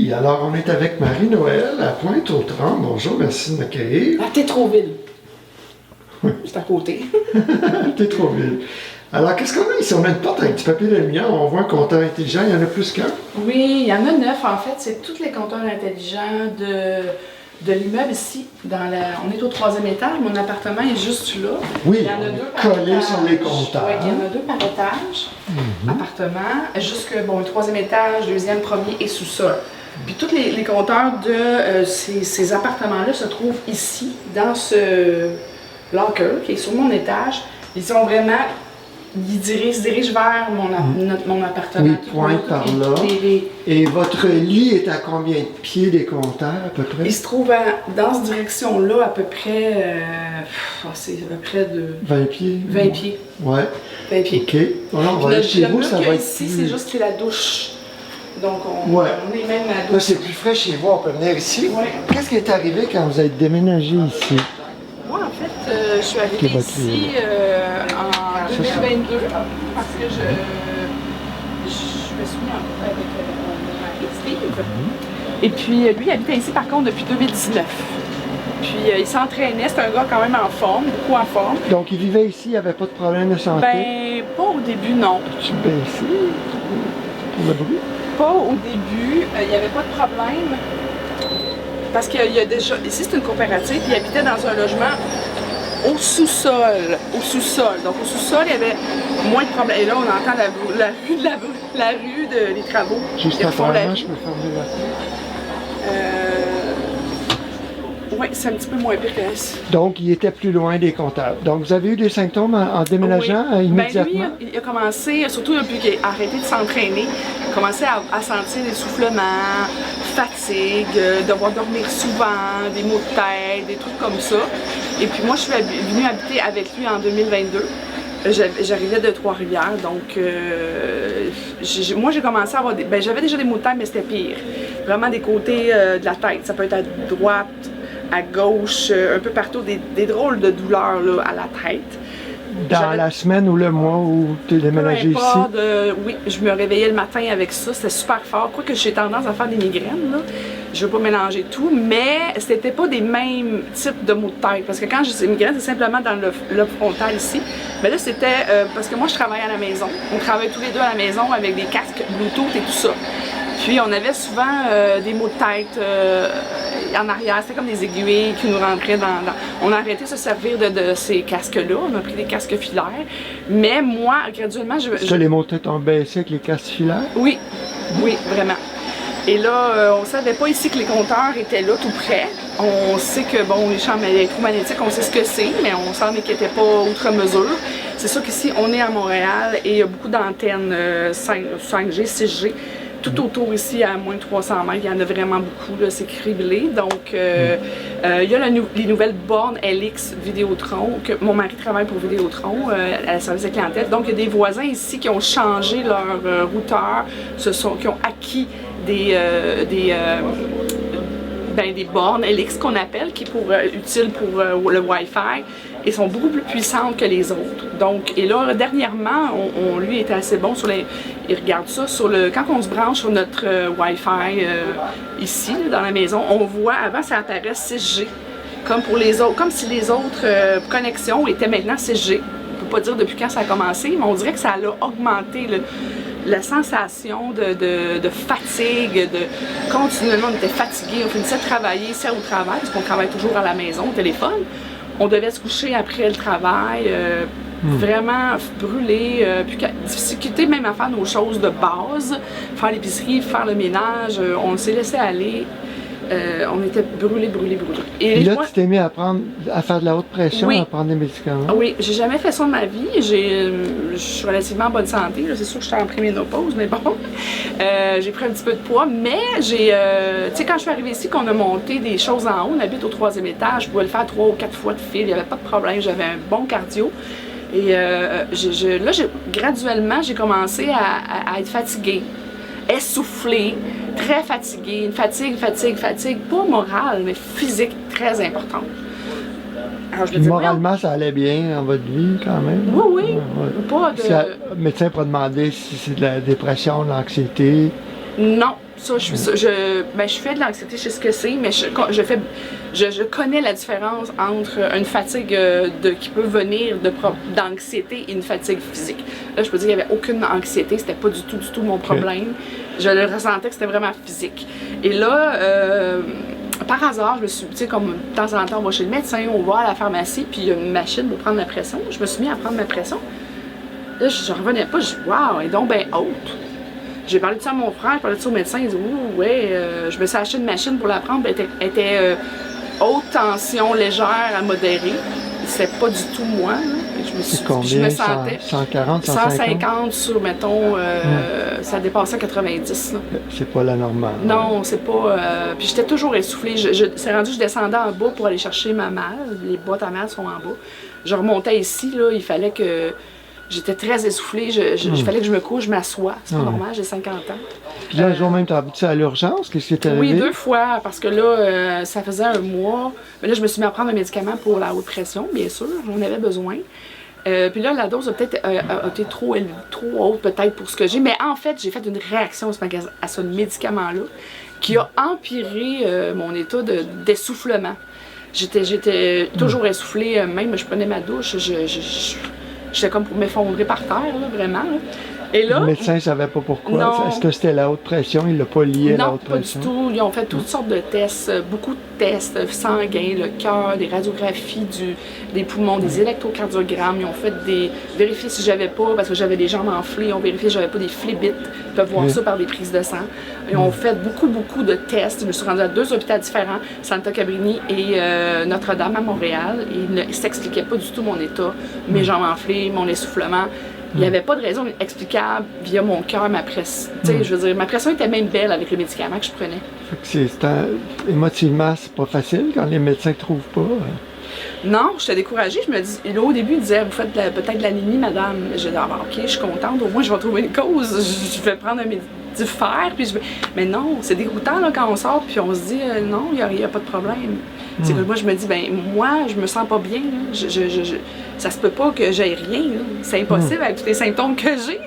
Oui, alors on est avec Marie-Noël à Pointe-aux-Trembles. Bonjour, merci de m'accueillir. À Tétroville. C'est à côté. Tétroville. Alors, qu'est-ce qu'on a ici? On a une porte avec du papier de lumière, on voit un compteur intelligent, il y en a plus qu'un. Oui, il y en a 9 en fait. C'est tous les compteurs intelligents de l'immeuble ici. On est au 3e étage, mon appartement est juste là. Oui, il y en a on 2 est par collé étage. sur les compteurs. Oui, il y en a 2 par étage, appartement, jusque, bon, le 3e étage, 2e, 1er et sous-sol. Puis tous les compteurs de ces appartements-là se trouvent ici, dans ce locker qui est sur mon étage. Ils sont vraiment, se dirigent vers mon appartement. Oui, pointe par là. Et votre lit est à combien de pieds des compteurs à peu près? Il se trouve dans cette direction-là à peu près, c'est à peu près de 20 pieds? 20 pieds. Ouais. 20 pieds. OK. Alors, on va aller chez vous, ça va être ici, plus... c'est juste la douche. Donc, on est même à la douche. Là, c'est plus frais chez vous, on peut venir ici. Ouais. Qu'est-ce qui est arrivé quand vous êtes déménagé ici? Moi, en fait, je suis arrivée ici en 2022 parce que je me suis mis en couple avec mon mari, Steve. Et puis, lui, il habitait ici, par contre, depuis 2019. Puis, il s'entraînait, c'est un gars quand même en forme, beaucoup en forme. Donc, il vivait ici, il n'y avait pas de problème de santé? Ben, pas au début, non. Tu baissé pour le bruit? Pas au début, il n'y avait pas de problème. Parce qu'il y a déjà, ici c'est une coopérative, il habitait dans un logement au sous-sol. Au sous-sol. Donc au sous-sol, il y avait moins de problèmes. Et là, on entend la rue des travaux. Juste à travers, je peux fermer la porte. Oui, c'est un petit peu moins pire que ça. Donc, il était plus loin des compteurs. Donc, vous avez eu des symptômes en déménageant immédiatement? Ben lui, il a commencé, surtout depuis qu'il a arrêté de s'entraîner, il a commencé à sentir des soufflements, fatigue, devoir dormir souvent, des maux de tête, des trucs comme ça. Et puis moi, je suis venue habiter avec lui en 2022. J'arrivais de Trois-Rivières, donc moi j'ai commencé à avoir j'avais déjà des maux de tête, mais c'était pire. Vraiment des côtés de la tête. Ça peut être à droite, à gauche, un peu partout, des drôles de douleurs là, à la tête. Dans la semaine ou le mois où tu es déménagé ici? Oui, je me réveillais le matin avec ça, c'était super fort. Quoique j'ai tendance à faire des migraines, là. Je veux pas mélanger tout, mais c'était pas des mêmes types de maux de tête. Parce que quand j'ai des migraines, c'est simplement dans le frontal ici. Mais là, c'était parce que moi, je travaille à la maison. On travaille tous les deux à la maison avec des casques Bluetooth et tout ça. Puis on avait souvent des maux de tête en arrière, c'était comme des aiguilles qui nous rentraient On a arrêté de se servir de ces casques-là, on a pris des casques filaires. Mais moi, graduellement, les maux de tête ont baissé avec les casques filaires? Oui, oui, vraiment. Et là, on ne savait pas ici que les compteurs étaient là tout près. On sait que, bon, les champs électromagnétiques, on sait ce que c'est, mais on s'en inquiétait pas outre mesure. C'est sûr qu'ici, on est à Montréal et il y a beaucoup d'antennes 5G, 6G. Tout autour ici, à moins de 300 mètres, il y en a vraiment beaucoup, c'est criblé. Donc, il y a les nouvelles bornes LX Vidéotron, que mon mari travaille pour Vidéotron, à la service de clientèle. Donc, il y a des voisins ici qui ont changé leur routeur, qui ont acquis des bornes LX qu'on appelle, qui est utile pour le Wi-Fi, et sont beaucoup plus puissantes que les autres. Donc, et là, dernièrement, lui était assez bon il regarde ça quand on se branche sur notre Wi-Fi ici, dans la maison, on voit, avant ça apparaît 6G, comme pour les autres, comme si les autres connexions étaient maintenant 6G. On ne peut pas dire depuis quand ça a commencé, mais on dirait que ça a augmenté la sensation de fatigue, continuellement on était fatigué, on finissait de travailler ici au travail, parce qu'on travaille toujours à la maison, au téléphone. On devait se coucher après le travail, vraiment brûlé, puis difficulté même à faire nos choses de base, faire l'épicerie, faire le ménage, on s'est laissé aller. On était brûlés. Et là, tu t'es mis à faire de la haute pression, oui, à prendre des médicaments? Oui, j'ai jamais fait ça de ma vie. Je suis relativement en bonne santé. C'est sûr que je suis en préménopause, mais bon. J'ai pris un petit peu de poids, mais tu sais, quand je suis arrivée ici, qu'on a monté des choses en haut, on habite au 3e étage, je pouvais le faire 3 ou 4 fois de fil, il n'y avait pas de problème, j'avais un bon cardio. Et là, graduellement, j'ai commencé à être fatiguée, essoufflée, très fatiguée, une fatigue, pas morale, mais physique très importante. Alors, je me disais, moralement, ça allait bien dans votre vie quand même? Oui. Pas de... Le médecin n'a pas demandé si c'est de la dépression, de l'anxiété? Non, Ça, je suis ça. Je fais de l'anxiété, je sais ce que c'est, mais je connais la différence entre une fatigue qui peut venir d'anxiété et une fatigue physique. Là, je peux dire qu'il n'y avait aucune anxiété, c'était pas du tout mon problème. Je le ressentais que c'était vraiment physique. Et là, par hasard, je me suis, tu sais, comme de temps en temps, on va chez le médecin, on va à la pharmacie, puis il y a une machine pour prendre la pression. Je me suis mis à prendre ma pression. Là, je revenais pas, je dis, waouh, elle est donc bien haute. J'ai parlé de ça à mon frère, j'ai parlé de ça au médecin, il dit, ouais, je me suis acheté une machine pour la prendre, elle était haute tension légère à modérée. C'était pas du tout moi, là. Je me sentais 140, 150 sur, mettons, ça dépassait 90. C'est pas la normale. Non, c'est pas. Puis j'étais toujours essoufflée. C'est rendu que je descendais en bas pour aller chercher ma malle. Les boîtes à malle sont en bas. Je remontais ici, là, il fallait que. J'étais très essoufflée, il fallait que je me couche, je m'assoie. C'est pas normal, j'ai 50 ans. Puis là, un jour même, tu as habitué à l'urgence? Qu'est-ce qui t'est arrivé? Oui, 2 fois, parce que là, ça faisait un mois. Mais là, je me suis mis à prendre un médicament pour la haute pression, bien sûr, j'en avais besoin. Puis là, la dose a peut-être été trop haute, peut-être, pour ce que j'ai. Mais en fait, j'ai fait une réaction à ce médicament-là qui a empiré mon état d'essoufflement. J'étais toujours essoufflée, même je prenais ma douche, j'étais comme pour m'effondrer par terre, là, vraiment. Là. Et là, le médecin ne savait pas pourquoi. Non. Est-ce que c'était la haute pression? Il ne l'a pas lié à la haute pression? Non, pas du tout. Ils ont fait toutes sortes de tests, beaucoup de tests sanguins, le cœur, des radiographies des poumons, des électrocardiogrammes. Ils ont fait vérifier si j'avais pas, parce que j'avais les jambes enflées, ils ont vérifié si j'avais pas des phlébites. Ils peuvent voir ça par des prises de sang. Ils ont fait beaucoup de tests. Je me suis rendue à 2 hôpitaux différents, Santa Cabrini et Notre-Dame à Montréal. Et il ne s'expliquait pas du tout mon état, mes jambes enflées, mon essoufflement. Il n'y avait pas de raison explicable via mon cœur, ma pression. Je veux dire, ma pression était même belle avec les médicaments que je prenais. Émotivement, c'est pas facile quand les médecins ne trouvent pas. Non, j'étais découragée. Je me dis, là, au début, ils disaient, vous faites peut-être de l'anémie, madame. J'ai dit, ok, je suis contente. Au moins, je vais trouver une cause. Je vais prendre du fer. Mais non, c'est dégoûtant là, quand on sort puis on se dit, non, il n'y a pas de problème. C'est que moi, je me dis, moi, je me sens pas bien. Ça se peut pas que j'aie rien. C'est impossible avec tous les symptômes que j'ai.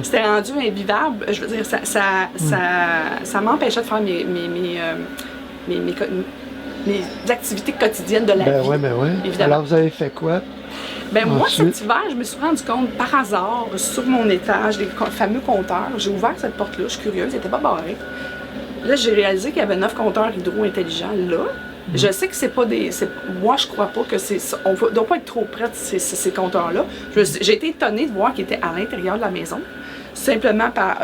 C'était rendu invivable. Je veux dire, ça m'empêchait de faire mes activités quotidiennes de la vie. Évidemment. Alors, vous avez fait quoi? Moi, cet hiver, je me suis rendu compte par hasard, sur mon étage, des fameux compteurs. J'ai ouvert cette porte-là, je suis curieuse, elle n'était pas barrée. Là, j'ai réalisé qu'il y avait 9 compteurs hydro-intelligents là. Je sais que c'est pas des. Moi, je crois pas que c'est ça. On ne doit pas être trop près de ces compteurs-là. J'ai été étonnée de voir qu'ils étaient à l'intérieur de la maison. Simplement par.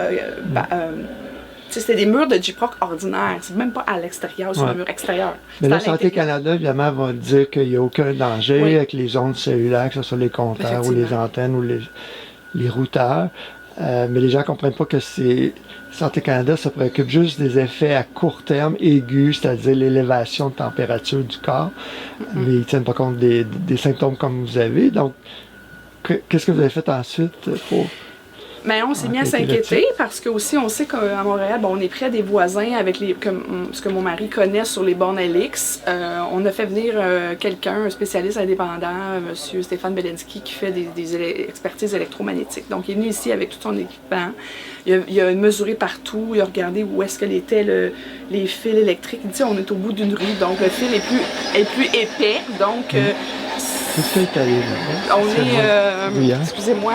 C'était des murs de Gyproc ordinaires. C'est même pas à l'extérieur, c'est un mur extérieur. Mais là, Santé Canada, évidemment, va dire qu'il n'y a aucun danger avec les ondes cellulaires, que ce soit les compteurs ou les antennes ou les routeurs. Mais les gens ne comprennent pas que Santé Canada se préoccupe juste des effets à court terme aigus, c'est-à-dire l'élévation de température du corps. Mais ils ne tiennent pas compte des symptômes comme vous avez. Donc, qu'est-ce que vous avez fait ensuite pour... Mais on s'est mis à s'inquiéter parce que aussi on sait qu'à Montréal, on est près des voisins avec ce que mon mari connaît sur les bornes LX. On a fait venir quelqu'un, un spécialiste indépendant, M. Stéphane Belensky, qui fait des expertises électromagnétiques. Donc il est venu ici avec tout son équipement. Il a mesuré partout, il a regardé où est-ce que étaient les fils électriques. Il dit on est au bout d'une rue, donc le fil est plus épais. Donc excusez-moi.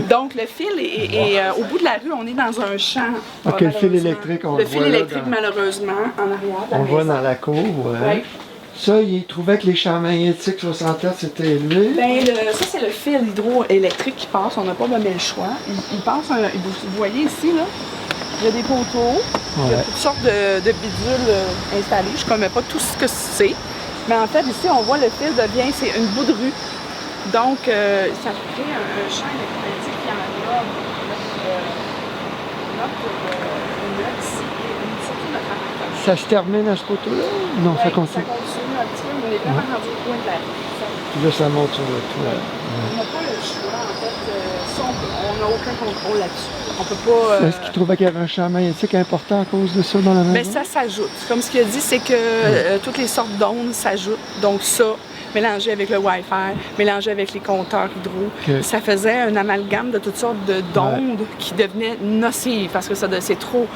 Donc le fil est au bout de la rue, on est dans un champ. OK, le fil électrique, on le voit. Le fil électrique, malheureusement, en arrière. On le voit dans la cour, ouais. Ça, il trouvait que les champs magnétiques 60 Hz étaient élevés. Ça, c'est le fil hydroélectrique qui passe. On n'a pas vraiment le choix. Il passe, vous voyez ici, là, il y a des poteaux. Il y a toutes sortes de bidules installés. Je ne connais pas tout ce que c'est. Mais en fait, ici, on voit le fil c'est une bout de rue. Donc, ça crée un champ électromagnétique qui enveloppe ici et surtout notre appartement. Ça se termine à ce poteau-là? Non, ça continue. Ça continue un petit peu, mais on est vraiment rendu au coin de la rue. Puis là, ça monte sur le toit. On n'a pas le choix, en fait. On n'a aucun contrôle là-dessus. On peut pas... Est-ce qu'il trouvait qu'il y avait un champ magnétique important à cause de ça dans la maison? Mais ça s'ajoute. Comme ce qu'il a dit, c'est que toutes les sortes d'ondes s'ajoutent. Donc ça, mélangé avec le Wi-Fi, mélangé avec les compteurs hydro. OK. Ça faisait un amalgame de toutes sortes d'ondes qui devenaient nocives parce que c'est trop,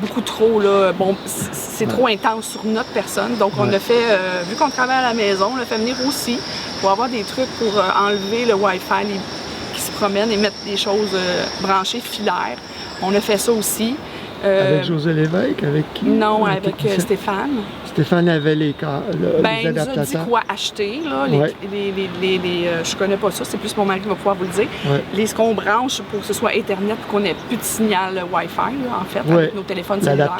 beaucoup trop, là, bon, c'est trop intense sur notre personne. Donc, on a fait, vu qu'on travaille à la maison, on l'a fait venir aussi pour avoir des trucs pour enlever le Wi-Fi qui se promènent et mettre des choses branchées filaires. On a fait ça aussi. Avec José Lévesque, avec qui? Non, avec Stéphane. Stéphane avait les Il nous a adaptateurs. dit quoi acheter, là. Je connais pas ça, c'est plus mon mari qui va pouvoir vous le dire. Ouais. Ce qu'on branche pour que ce soit Internet, pour qu'on n'ait plus de signal Wi-Fi, là, en fait, avec nos téléphones cellulaires.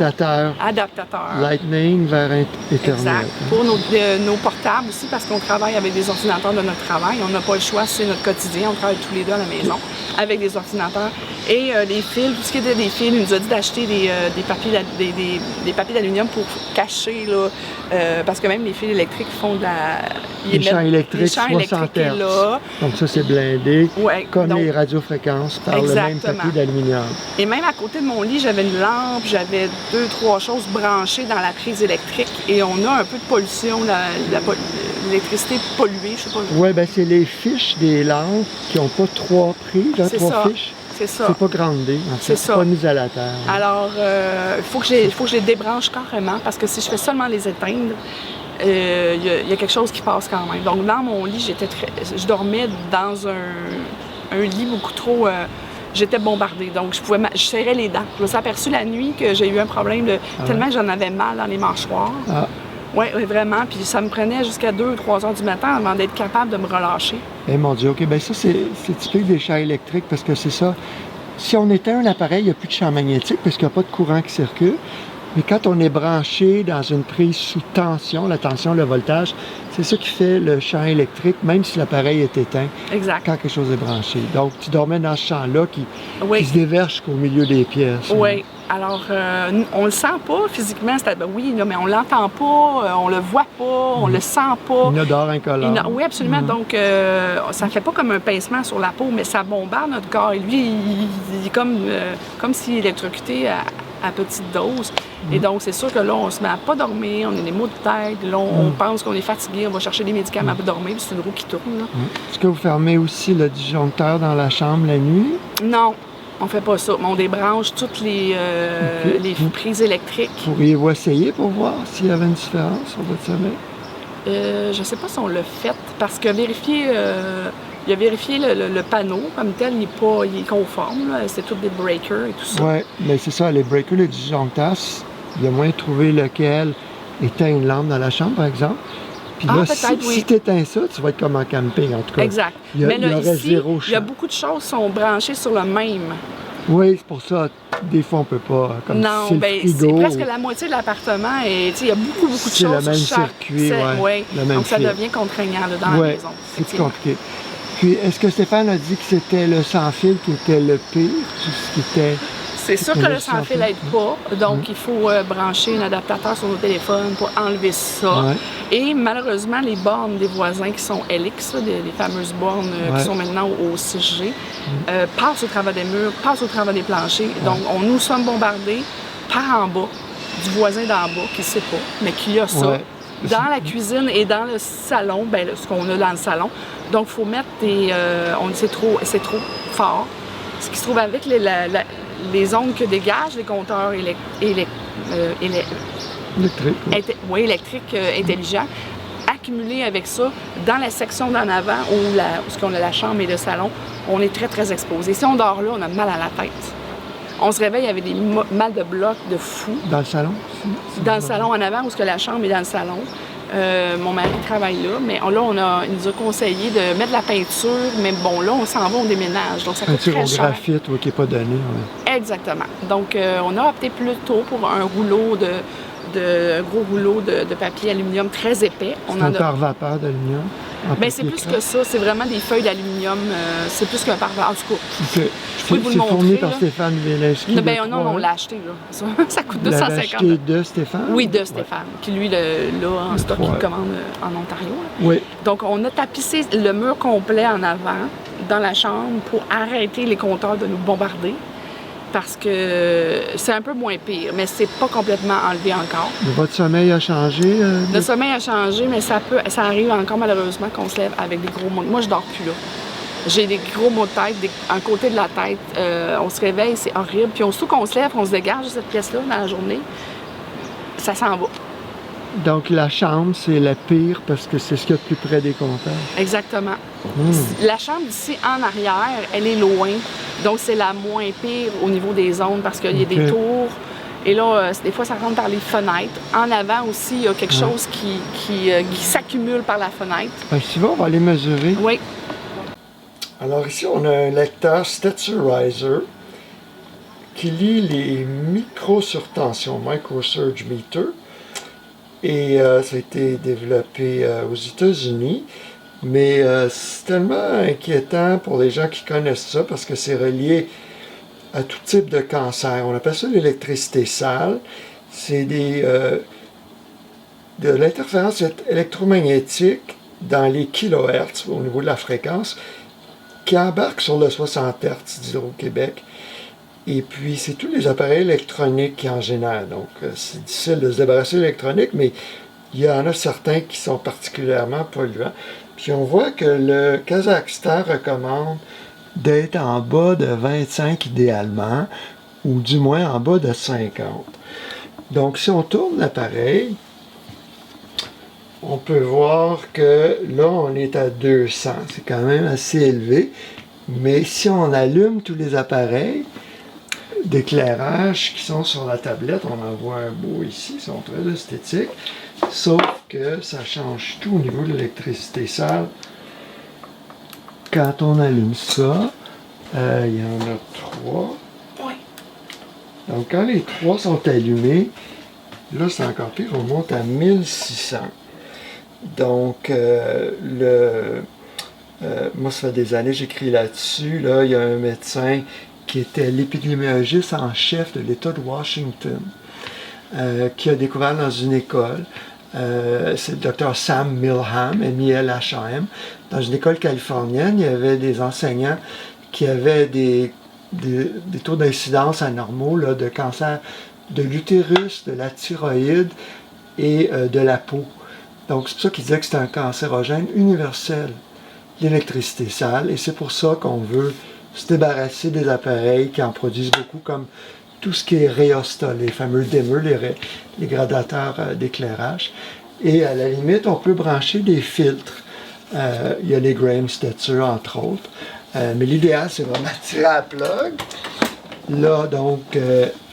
Adaptateur. Lightning vers Ethernet. Exact. Pour nos portables aussi, parce qu'on travaille avec des ordinateurs de notre travail. On n'a pas le choix, c'est notre quotidien. On travaille tous les deux à la maison avec des ordinateurs. Et les fils, tout ce qui était des fils, il nous a dit d'acheter des papiers d'aluminium pour cacher, là, parce que même les fils électriques font de la... Les champs électriques 60 Hz. Là. Donc ça, c'est blindé, comme donc, les radiofréquences par le même papier d'aluminium. Et même à côté de mon lit, j'avais une lampe, j'avais 2-3 choses branchées dans la prise électrique et on a un peu de pollution, l'électricité polluée, je sais pas. Oui, bien c'est les fiches des lampes qui n'ont pas 3 prises, 3 fiches. C'est ça. C'est pas grandé, en fait. C'est pas mis à la terre. Alors, il faut que je les débranche carrément parce que si je fais seulement les éteindre, il y a quelque chose qui passe quand même. Donc, dans mon lit, je dormais dans un lit beaucoup trop... j'étais bombardée, donc je serrais les dents. Je me suis aperçue la nuit que j'ai eu un problème tellement que j'en avais mal dans les mâchoires. Oui, vraiment. Puis ça me prenait jusqu'à 2-3 heures du matin avant d'être capable de me relâcher. Eh mon Dieu, OK. Bien ça, c'est typique des champs électriques parce que c'est ça. Si on éteint un appareil, il n'y a plus de champ magnétique parce qu'il n'y a pas de courant qui circule. Mais quand on est branché dans une prise sous tension, la tension, le voltage, c'est ça qui fait le champ électrique, même si l'appareil est éteint. Exact. Quand quelque chose est branché. Donc, tu dormais dans ce champ-là qui se déverse qu'au milieu des pièces. Oui. Alors, on le sent pas physiquement, oui, là, mais on l'entend pas, on le voit pas, on le sent pas. Une odeur incolore. Oui, absolument. Donc, ça fait pas comme un pincement sur la peau, mais ça bombarde notre corps. Et lui, il est comme s'il est électrocuté à petite dose. Et donc, c'est sûr que là, on se met à pas dormir, on a des maux de tête, là, on pense qu'on est fatigué, on va chercher des médicaments pour dormir, puis c'est une roue qui tourne. Est-ce que vous fermez aussi le disjoncteur dans la chambre la nuit? Non. On fait pas ça, mais on débranche toutes les prises électriques. Pourriez-vous essayer pour voir s'il y avait une différence sur votre sommeil? Je sais pas si on l'a fait, parce que il a vérifié le panneau comme tel, il est conforme, là. C'est tous des breakers et tout ça. Oui, mais c'est ça, les breakers, les disjoncteurs, il y a moyen de trouver lequel éteint une lampe dans la chambre, par exemple. Puis là, si tu éteins ça, tu vas être comme en camping, en tout cas. Exact. Mais là, ici, il y a beaucoup de choses qui sont branchées sur le même. Oui, c'est pour ça. Des fois, on peut pas. Comme non, c'est presque la moitié de l'appartement et il y a beaucoup de choses. C'est le même circuit, donc ça devient contraignant là, dans la maison. C'est plus compliqué. Puis, est-ce que Stéphane a dit que c'était le sans-fil qui était le pire? Tout ce qui était... C'est sûr que le sans-fil n'aide pas, donc il faut brancher un adaptateur sur nos téléphones pour enlever ça. Et malheureusement, les bornes des voisins qui sont Helix, les fameuses bornes qui sont maintenant au 6G, passent au travers des murs, passent au travers des planchers. Donc, nous sommes bombardés par en bas, du voisin d'en bas qui ne sait pas, mais qui a ça. Dans la cuisine et dans le salon, ce qu'on a dans le salon. Donc, il faut mettre c'est trop fort. Ce qui se trouve avec les ondes que dégagent les compteurs électriques intelligents, accumulés avec ça, dans la section d'en avant où on a la chambre et le salon, on est très, très exposé. Si on dort là, on a mal à la tête. On se réveille avec des mal de bloc de fou. Dans le salon? Dans le salon en avant, où la chambre est dans le salon. Mon mari travaille là, mais là, il nous a conseillé de mettre de la peinture, mais bon, là, on s'en va, on déménage, donc ça coûte très cher. Peinture au graphite, qui n'est pas donnée. Exactement. Donc, on a opté plutôt pour un rouleau gros rouleau de papier aluminium très épais. C'est un pare-vapeur d'aluminium? Bien, c'est plus que ça. C'est vraiment des feuilles d'aluminium. C'est plus qu'un pare-vapeur. En tout cas, je peux vous le montrer. C'est fourni par Stéphane Vélesky. Non, on l'a acheté. Là. Ça coûte 250. Vous l'avez acheté de Stéphane? Oui, de Stéphane, qui lui, l'a en stock, il commande en Ontario. Oui. Donc, on a tapissé le mur complet en avant dans la chambre pour arrêter les compteurs de nous bombarder. parce que c'est un peu moins pire, mais c'est pas complètement enlevé encore. Mais votre sommeil a changé? Le sommeil a changé, mais ça arrive encore malheureusement qu'on se lève avec des gros maux. Moi, je dors plus là. J'ai des gros maux de tête, un côté de la tête. On se réveille, c'est horrible. Puis aussitôt qu'on se lève, on se dégage de cette pièce-là dans la journée, ça s'en va. Donc la chambre, c'est la pire parce que c'est ce qu'il y a de plus près des compteurs. Exactement. La chambre ici, en arrière, elle est loin. Donc c'est la moins pire au niveau des ondes parce qu'il y a des tours. Et là, des fois, ça rentre par les fenêtres. En avant aussi, il y a quelque chose qui s'accumule par la fenêtre. Si on va aller mesurer. Oui. Alors ici, on a un lecteur Stetzer qui lit les micro-surtensions, micro-surge meter. Et ça a été développé aux États-Unis. Mais c'est tellement inquiétant pour les gens qui connaissent ça parce que c'est relié à tout type de cancer. On appelle ça l'électricité sale. C'est de l'interférence électromagnétique dans les kilohertz au niveau de la fréquence qui embarque sur le 60 Hz d'Hydro-Québec. Et puis, c'est tous les appareils électroniques qui en génèrent. Donc, c'est difficile de se débarrasser de l'électronique, mais il y en a certains qui sont particulièrement polluants. Puis, on voit que le Kazakhstan recommande d'être en bas de 25 idéalement, ou du moins en bas de 50. Donc, si on tourne l'appareil, on peut voir que là, on est à 200. C'est quand même assez élevé. Mais si on allume tous les appareils d'éclairage qui sont sur la tablette, on en voit un beau ici, ils sont très esthétiques, sauf que ça change tout au niveau de l'électricité sale. Quand on allume ça, il y en a 3. Oui. Donc quand les 3 sont allumés, là c'est encore pire, on monte à 1600. Donc moi ça fait des années que j'écris là-dessus, là il y a un médecin qui était l'épidémiologiste en chef de l'État de Washington, qui a découvert dans une école, c'est le docteur Sam Milham, M-I-L-H-A-M, dans une école californienne, il y avait des enseignants qui avaient des taux d'incidence anormaux là, de cancer de l'utérus, de la thyroïde et de la peau. Donc c'est pour ça qu'il disait que c'était un cancérogène universel, l'électricité sale, et c'est pour ça qu'on veut se débarrasser des appareils qui en produisent beaucoup, comme tout ce qui est rhéostat, les fameux dimmers, les gradateurs d'éclairage. Et à la limite, on peut brancher des filtres. Il y a les Graham Stetzer, entre autres. Mais l'idéal, c'est vraiment tirer la plug. Là, donc,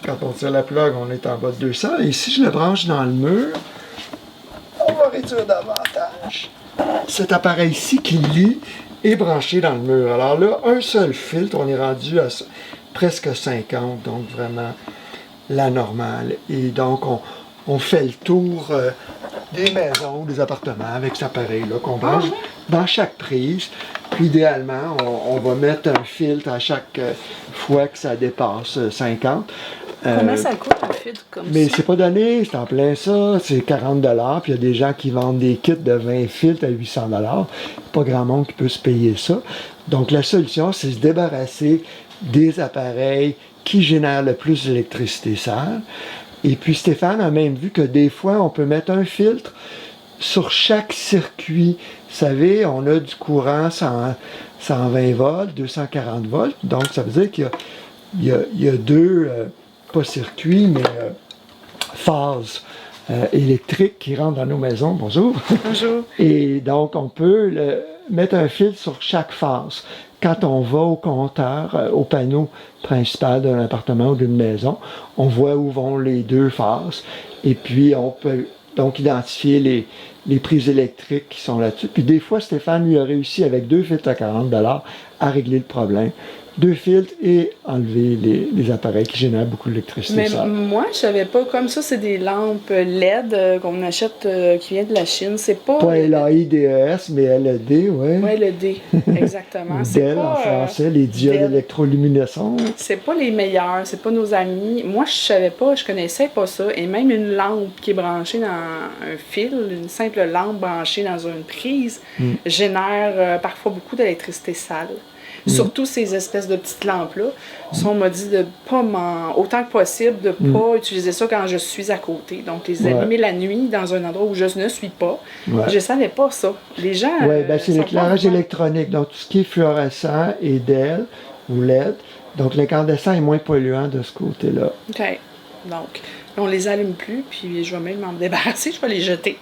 quand on tire la plug, on est en bas de 200. Et si je le branche dans le mur, on va réduire davantage. Cet appareil-ci qui lit est branché dans le mur. Alors là, un seul filtre, on est rendu à presque 50, donc vraiment la normale. Et donc, on fait le tour des maisons, des appartements avec cet appareil-là qu'on branche dans chaque prise. Puis idéalement, on va mettre un filtre à chaque fois que ça dépasse 50. Combien ça coûte un filtre comme mais ça? Mais c'est pas donné, c'est en plein ça, c'est 40 $, puis il y a des gens qui vendent des kits de 20 filtres à 800 $. Pas grand monde qui peut se payer ça. Donc la solution, c'est se débarrasser des appareils qui génèrent le plus d'électricité sale. Et puis Stéphane a même vu que des fois, on peut mettre un filtre sur chaque circuit. Vous savez, on a du courant 120 volts, 240 volts. Donc ça veut dire qu'il y a deux... pas circuit, mais phases électriques qui rentrent dans nos maisons. Bonjour. Bonjour. Et donc, on peut mettre un fil sur chaque phase. Quand on va au compteur, au panneau principal d'un appartement ou d'une maison, on voit où vont les deux phases. Et puis, on peut donc identifier les prises électriques qui sont là-dessus. Puis des fois, Stéphane lui a réussi avec 2 filtres à 40 $ à régler le problème. 2 filtres et enlever les appareils qui génèrent beaucoup d'électricité. Mais moi, je savais pas. Comme ça, c'est des lampes LED qu'on achète qui viennent de la Chine. C'est pas... Pas LAIDES, mais LED, oui. Oui, LED, exactement. DEL en français, les diodes électroluminescentes. C'est pas les meilleurs, c'est pas nos amis. Moi, je savais pas, je connaissais pas ça. Et même une lampe qui est branchée dans un fil, une simple lampe branchée dans une prise, génère parfois beaucoup d'électricité sale. Surtout ces espèces de petites lampes-là. Ça, on m'a dit de pas autant que possible, de pas utiliser ça quand je suis à côté. Donc, les allumer la nuit dans un endroit où je ne suis pas. Je savais pas ça. Les gens. Oui, ben c'est l'éclairage électronique. Donc, tout ce qui est fluorescent et DEL ou LED. Donc, l'incandescent est moins polluant de ce côté-là. OK. Donc, on les allume plus, puis je vais même m'en débarrasser, je vais les jeter.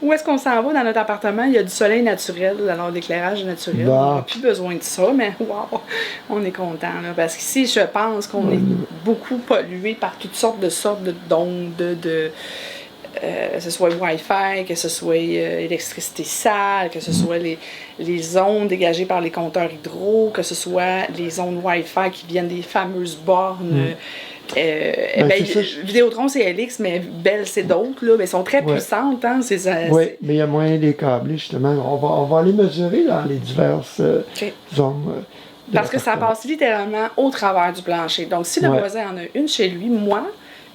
Où est-ce qu'on s'en va dans notre appartement? Il y a du soleil naturel, alors l'éclairage naturel. Bon. On n'a plus besoin de ça, mais wow, on est content. Là, parce qu'ici, je pense qu'on est beaucoup pollué par toutes sortes d'ondes, que ce soit Wi-Fi, que ce soit électricité sale, que ce soit les ondes dégagées par les compteurs hydro, que ce soit les ondes Wi-Fi qui viennent des fameuses bornes. Vidéotron, c'est Helix, mais Bell, c'est d'autres. Là, mais elles sont très puissantes. Hein, oui, mais il y a moyen de les câbler, justement. On va aller mesurer dans les diverses zones. Parce que ça passe littéralement au travers du plancher. Donc, si le voisin en a une chez lui, moi,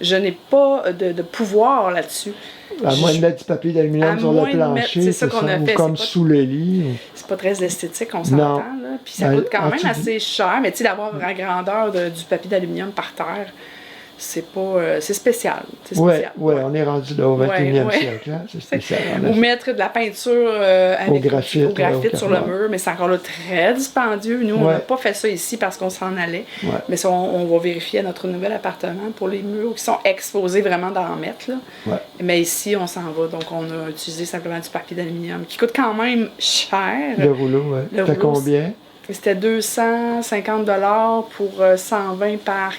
je n'ai pas de pouvoir là-dessus. À moins de mettre du papier d'aluminium sur le plancher, c'est ça qu'on a fait. Ou comme sous le lit. C'est pas très esthétique, on s'entend. Là. Puis ça coûte quand même assez cher. Mais tu sais, d'avoir la grandeur du papier d'aluminium par terre, c'est pas... c'est spécial. Oui, on est rendu là au 21e siècle. Hein? C'est spécial. Ou mettre de la peinture au graphite sur le mur, mais c'est encore là très dispendieux. Nous, on n'a pas fait ça ici parce qu'on s'en allait. Mais ça, on va vérifier à notre nouvel appartement pour les murs qui sont exposés vraiment d'en mettre. Là. Mais ici, on s'en va. Donc, on a utilisé simplement du papier d'aluminium qui coûte quand même cher. Le rouleau, oui. C'était combien? C'était 250 $ pour 120 par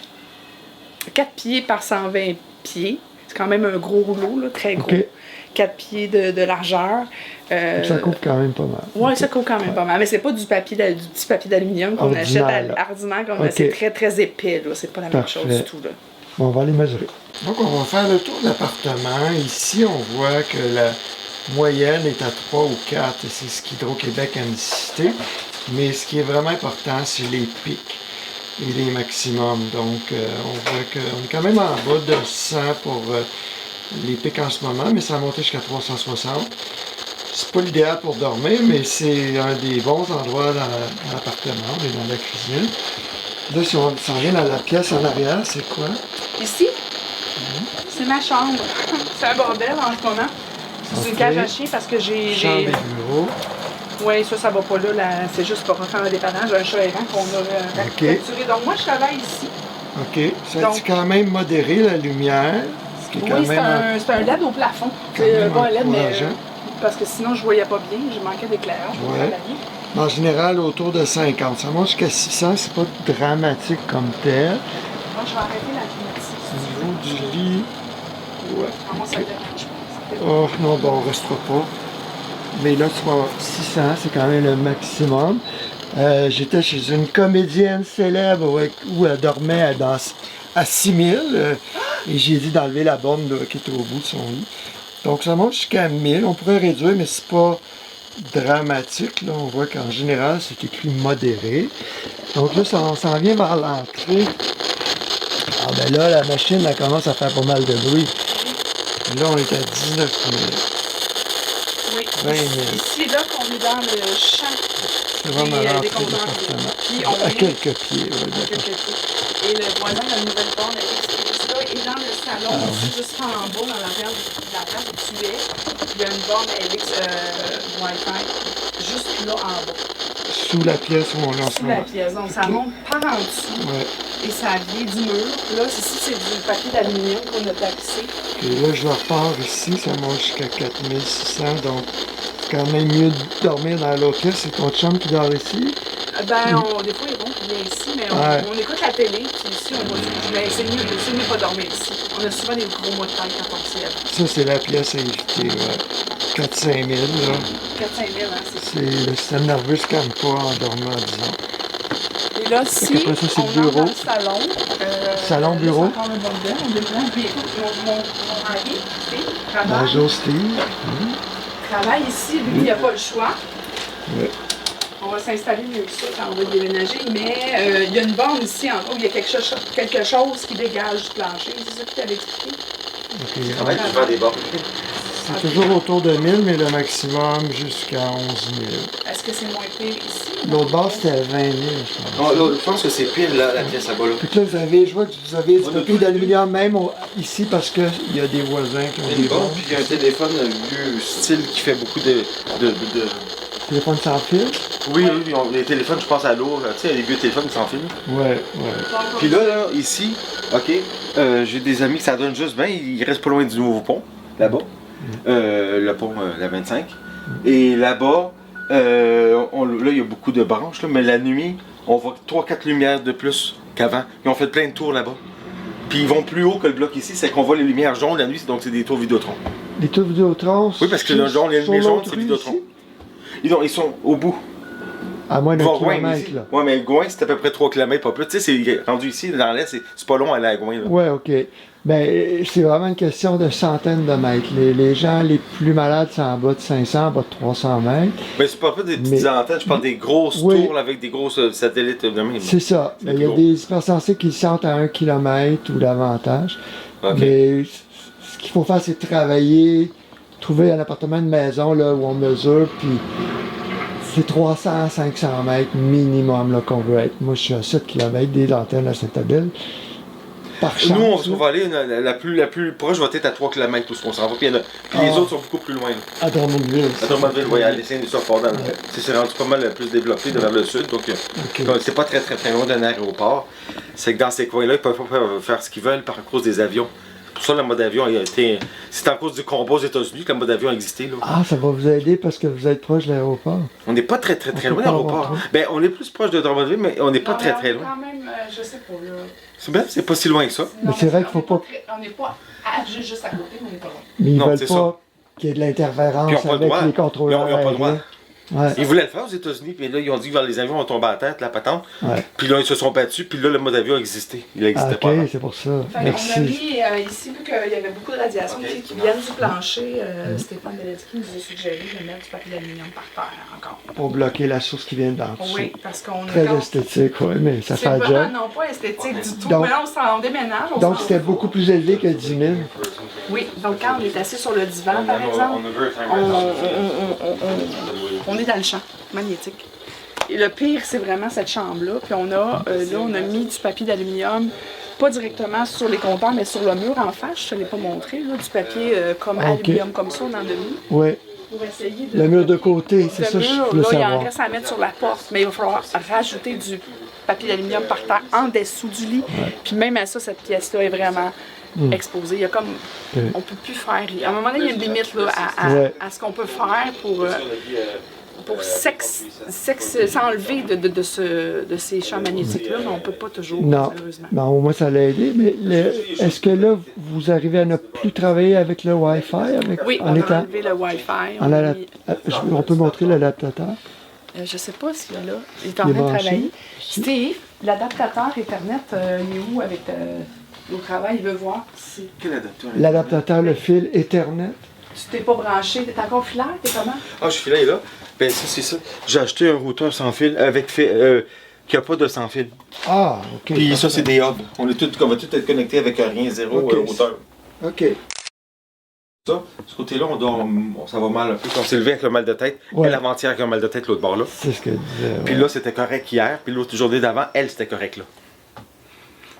4 pieds par 120 pieds. C'est quand même un gros rouleau, là, très gros. 4 pieds de largeur. Ça coûte quand même pas mal. Oui, ça coûte quand même pas mal. Mais c'est pas du petit papier d'aluminium qu'on achète ordinaire. C'est très, très épais. C'est pas la même chose du tout. Là. Bon, on va aller mesurer. Donc, on va faire le tour de l'appartement. Ici, on voit que la moyenne est à 3 ou 4. Et c'est ce qu'Hydro-Québec a nécessité. Mais ce qui est vraiment important, c'est les pics et les maximums. Donc, on voit qu'on est quand même en bas de 100 pour les pics en ce moment, mais ça a monté jusqu'à 360. C'est pas l'idéal pour dormir, mais c'est un des bons endroits dans l'appartement, on est dans la cuisine. Là, si on s'en vient dans la pièce en arrière, c'est quoi? Ici, c'est ma chambre. C'est un bordel en ce moment. C'est une cage à chien parce que j'ai... Chambre et bureau. Oui, ça va pas là. C'est juste pour faire un dépannage d'un chat errant qu'on a capturé. Donc, moi, je travaille ici. OK. Ça dit quand même modéré, la lumière. C'est un LED au plafond. C'est pas un LED, mais... parce que sinon, je voyais pas bien. Je manquais d'éclairage. En général, autour de 50. Ça monte jusqu'à 600. C'est pas dramatique comme tel. Moi, je vais arrêter la climatisation. Au niveau du lit... Moi, ça dérange pas. Oh, non, bon, on restera pas. Mais là, tu vois, 600, c'est quand même le maximum. J'étais chez une comédienne célèbre où elle dormait à 6000. Et j'ai dit d'enlever la borne qui était au bout de son lit. Donc, ça monte jusqu'à 1000. On pourrait réduire, mais c'est pas dramatique. Là, on voit qu'en général, c'est écrit modéré. Donc là, on s'en vient vers l'entrée. Ah ben là, la machine, elle commence à faire pas mal de bruit. Là, on est à 19 000. Oui. 20 000. C'est là qu'on est dans le champ. C'est vraiment l'entrée de l'appartement. À quelques pieds, oui, d'accord. Et le voisin a une nouvelle borne Helix là. Et dans le salon, juste en bas, dans l'arrière de la place où tu es, il y a une borne Helix Wi-Fi juste là en bas. Sous la pièce où on lance. Sous la pièce. Donc ça monte par en dessous. Et ça vient du mur. Là, ici, c'est du papier d'aluminium qu'on a tapissé. Et là, je le repars ici, ça monte jusqu'à 4600. Donc, c'est quand même mieux de dormir dans l'autre pièce. C'est ton chum qui dort ici? Des fois, il vient ici, mais on écoute la télé. Puis ici, on va dire, mais c'est mieux pas dormir ici. On a souvent des gros mots de tête quand on s'y lève. Ça, c'est la pièce à éviter, 4-5 000, là. 4-5 000, hein, c'est ça. Le système nerveux se calme pas en dormant, disons. Et là, si après ça, c'est on le bureau. entre dans le salon. Salon, bureau. C'est encore le bordel. On déplace mon mari, Steve, travaille. Bonjour, Steve. Travaille ici, lui, il n'a pas le choix. Oui. On va s'installer mieux que ça quand on va déménager, mais il y a une borne ici en haut, il y a quelque chose qui dégage du plancher. C'est ça que tu avais expliqué? OK. Travaille pour faire des bornes. C'est toujours autour de 1000, mais le maximum jusqu'à 11 000. Est-ce que c'est moins pire ici? L'autre base, c'était 20 000, je pense. Non, je pense que c'est pile là, la pièce là-bas. Là. Puis là, je vois que vous avez du papier d'aluminium même ici parce qu'il y a des voisins qui ont Il des est bon, bombes. puis il y a un téléphone vieux style qui fait beaucoup de... Téléphone sans fil? Oui, les téléphones, je pense à l'eau, tu sais, les vieux téléphones sans fil. Ouais. Puis là, ici, OK, j'ai des amis que ça donne juste bien, ils restent pas loin du nouveau pont, là-bas. Le pont, la 25. Et là-bas, là, il y a beaucoup de branches, là, mais la nuit, on voit 3-4 lumières de plus qu'avant. Ils ont fait plein de tours là-bas. Puis ils vont plus haut que le bloc ici, c'est qu'on voit les lumières jaunes la nuit, donc c'est des tours Vidéotron. Les tours Vidéotron? Oui, parce que le jaune, les lumières jaunes, c'est Vidéotron. Ils sont au bout. À moins d'un kilomètre, ici. là. Ouais, mais Gouin, c'est à peu près 3 km, pas plus. Tu sais, c'est rendu ici, dans l'est, c'est pas long à aller à Gouin. Là. Ouais, OK. Ben, c'est vraiment une question de centaines de mètres. Les gens les plus malades, c'est en bas de 500, en bas de 300 mètres. Mais c'est pas des petites antennes, je parle des grosses tours là, avec des grosses satellites. C'est ça. Il y a des hypersensibles qui sentent à 1 km ou davantage. Okay. Mais ce qu'il faut faire, c'est travailler, trouver un appartement de maison là, où on mesure, puis c'est 300-500 mètres minimum là, qu'on veut être. Moi, je suis à 7 km des antennes à Saint-Adèle. Par chance. Nous, on va aller, la plus proche va être à 3 km où on s'en va. Puis les autres sont beaucoup plus loin. Là. À Drummondville. À Drummondville, oui, à l'essai du Soft-Fordant. C'est rendu pas mal plus développé vers le sud. Donc, c'est pas très loin d'un aéroport. C'est que dans ces coins-là, ils peuvent pas faire ce qu'ils veulent par cause des avions. Pour ça, le mode avion a été. C'est en cause du combat aux États-Unis que le mode avion a existé. Là. Ah, ça va vous aider parce que vous êtes proche de l'aéroport. On n'est pas très loin de l'aéroport. Ben, on est plus proche de Drummondville, mais on n'est pas très loin. Quand même, je sais pas. C'est pas si loin que ça. Non, mais c'est vrai qu'il faut pas. On n'est pas juste à côté, mais on n'est pas loin. Mais ils Non, veulent c'est pas ça. qu'il y ait de l'interférence avec les contrôleurs. Ils n'ont pas le droit. Ouais. Ils voulaient le faire aux États-Unis, puis là, ils ont dit que les avions vont tomber à la tête, la patente. Ouais. Puis là, ils se sont battus, puis là, le mode avion existait. Il n'existait pas. OK, c'est pour ça. Fait Merci. on a mis ici, vu qu'il y avait beaucoup de radiations qui viennent du plancher, Stéphane Belletti nous a suggéré de mettre du papier d'aluminium par terre encore. Pour bloquer la source qui vient d'en dessous. Oui, parce qu'on Très esthétique, oui, mais ça fait c'est un job. vraiment non pas esthétique du tout. Donc- Mais là, on déménage. Donc c'était beaucoup plus élevé que 10 000. Oui, donc quand on est assis sur le divan, par exemple, on est dans le champ magnétique. Et le pire, c'est vraiment cette chambre-là. Puis on a, là, on a mis du papier d'aluminium, pas directement sur les compteurs, mais sur le mur en face. Je ne te l'ai pas montré, là, du papier comme aluminium, comme ça, on en a mis. Oui. Pour essayer de... Le mur de côté, c'est ça Le que je mur, voulais là, il en savoir. reste à mettre sur la porte, mais il va falloir rajouter du papier d'aluminium par terre en dessous du lit. Puis même à ça, cette pièce-là est vraiment exposée. Il y a comme... On peut plus faire... À un moment donné, il y a une limite là, à ce qu'on peut faire pour s'enlever de ces champs magnétiques-là, mais on ne peut pas toujours, malheureusement. Non, au moins ça l'a aidé, mais est-ce que là, vous arrivez à ne plus travailler avec le Wi-Fi? Oui, on a enlevé le Wi-Fi. On peut montrer l'adaptateur? Je ne sais pas s'il est là. Il est en train de travailler. Steve, l'adaptateur Ethernet, il est où avec au travail? Il veut voir. Quel adaptateur? L'adaptateur, le fil Ethernet. Tu t'es pas branché, t'es encore filaire, t'es comment? Ah, je suis là, là. Ben, ça, c'est ça. J'ai acheté un routeur sans fil, avec qui n'a pas de sans fil. Ah, OK. Puis ça, c'est des hubs. On va tout être connecté avec un rien, zéro routeur. OK. Ça, ce côté-là, ça va mal un peu. On s'est levé avec le mal de tête. Ouais. Elle avant-hier avec un mal de tête, l'autre bord là. C'est ce que je disais. Puis là, c'était correct hier. Puis l'autre journée d'avant, elle, c'était correct là.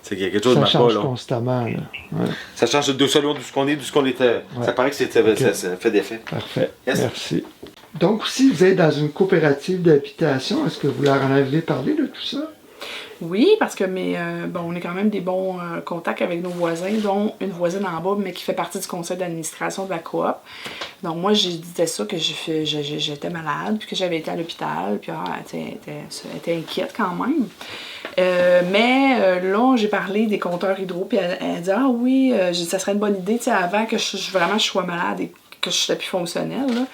C'est qu'il y a quelque chose de ça ma change part, là. constamment. Là. Ouais. Ça change de 2 secondes d'où ce qu'on était. Ouais. Ça paraît que ça fait d'effet. Parfait. Yes. Merci. Donc, si vous êtes dans une coopérative d'habitation, est-ce que vous leur en avez parlé de tout ça? Oui, parce que on est quand même des bons contacts avec nos voisins, dont une voisine en bas, mais qui fait partie du conseil d'administration de la coop. Donc moi, je disais ça, que j'étais malade, puis que j'avais été à l'hôpital, puis elle était inquiète quand même. Là, j'ai parlé des compteurs hydro, puis elle dit « Ah oui, j'ai dit, ça serait une bonne idée, avant que je sois malade et que je sois plus fonctionnelle. »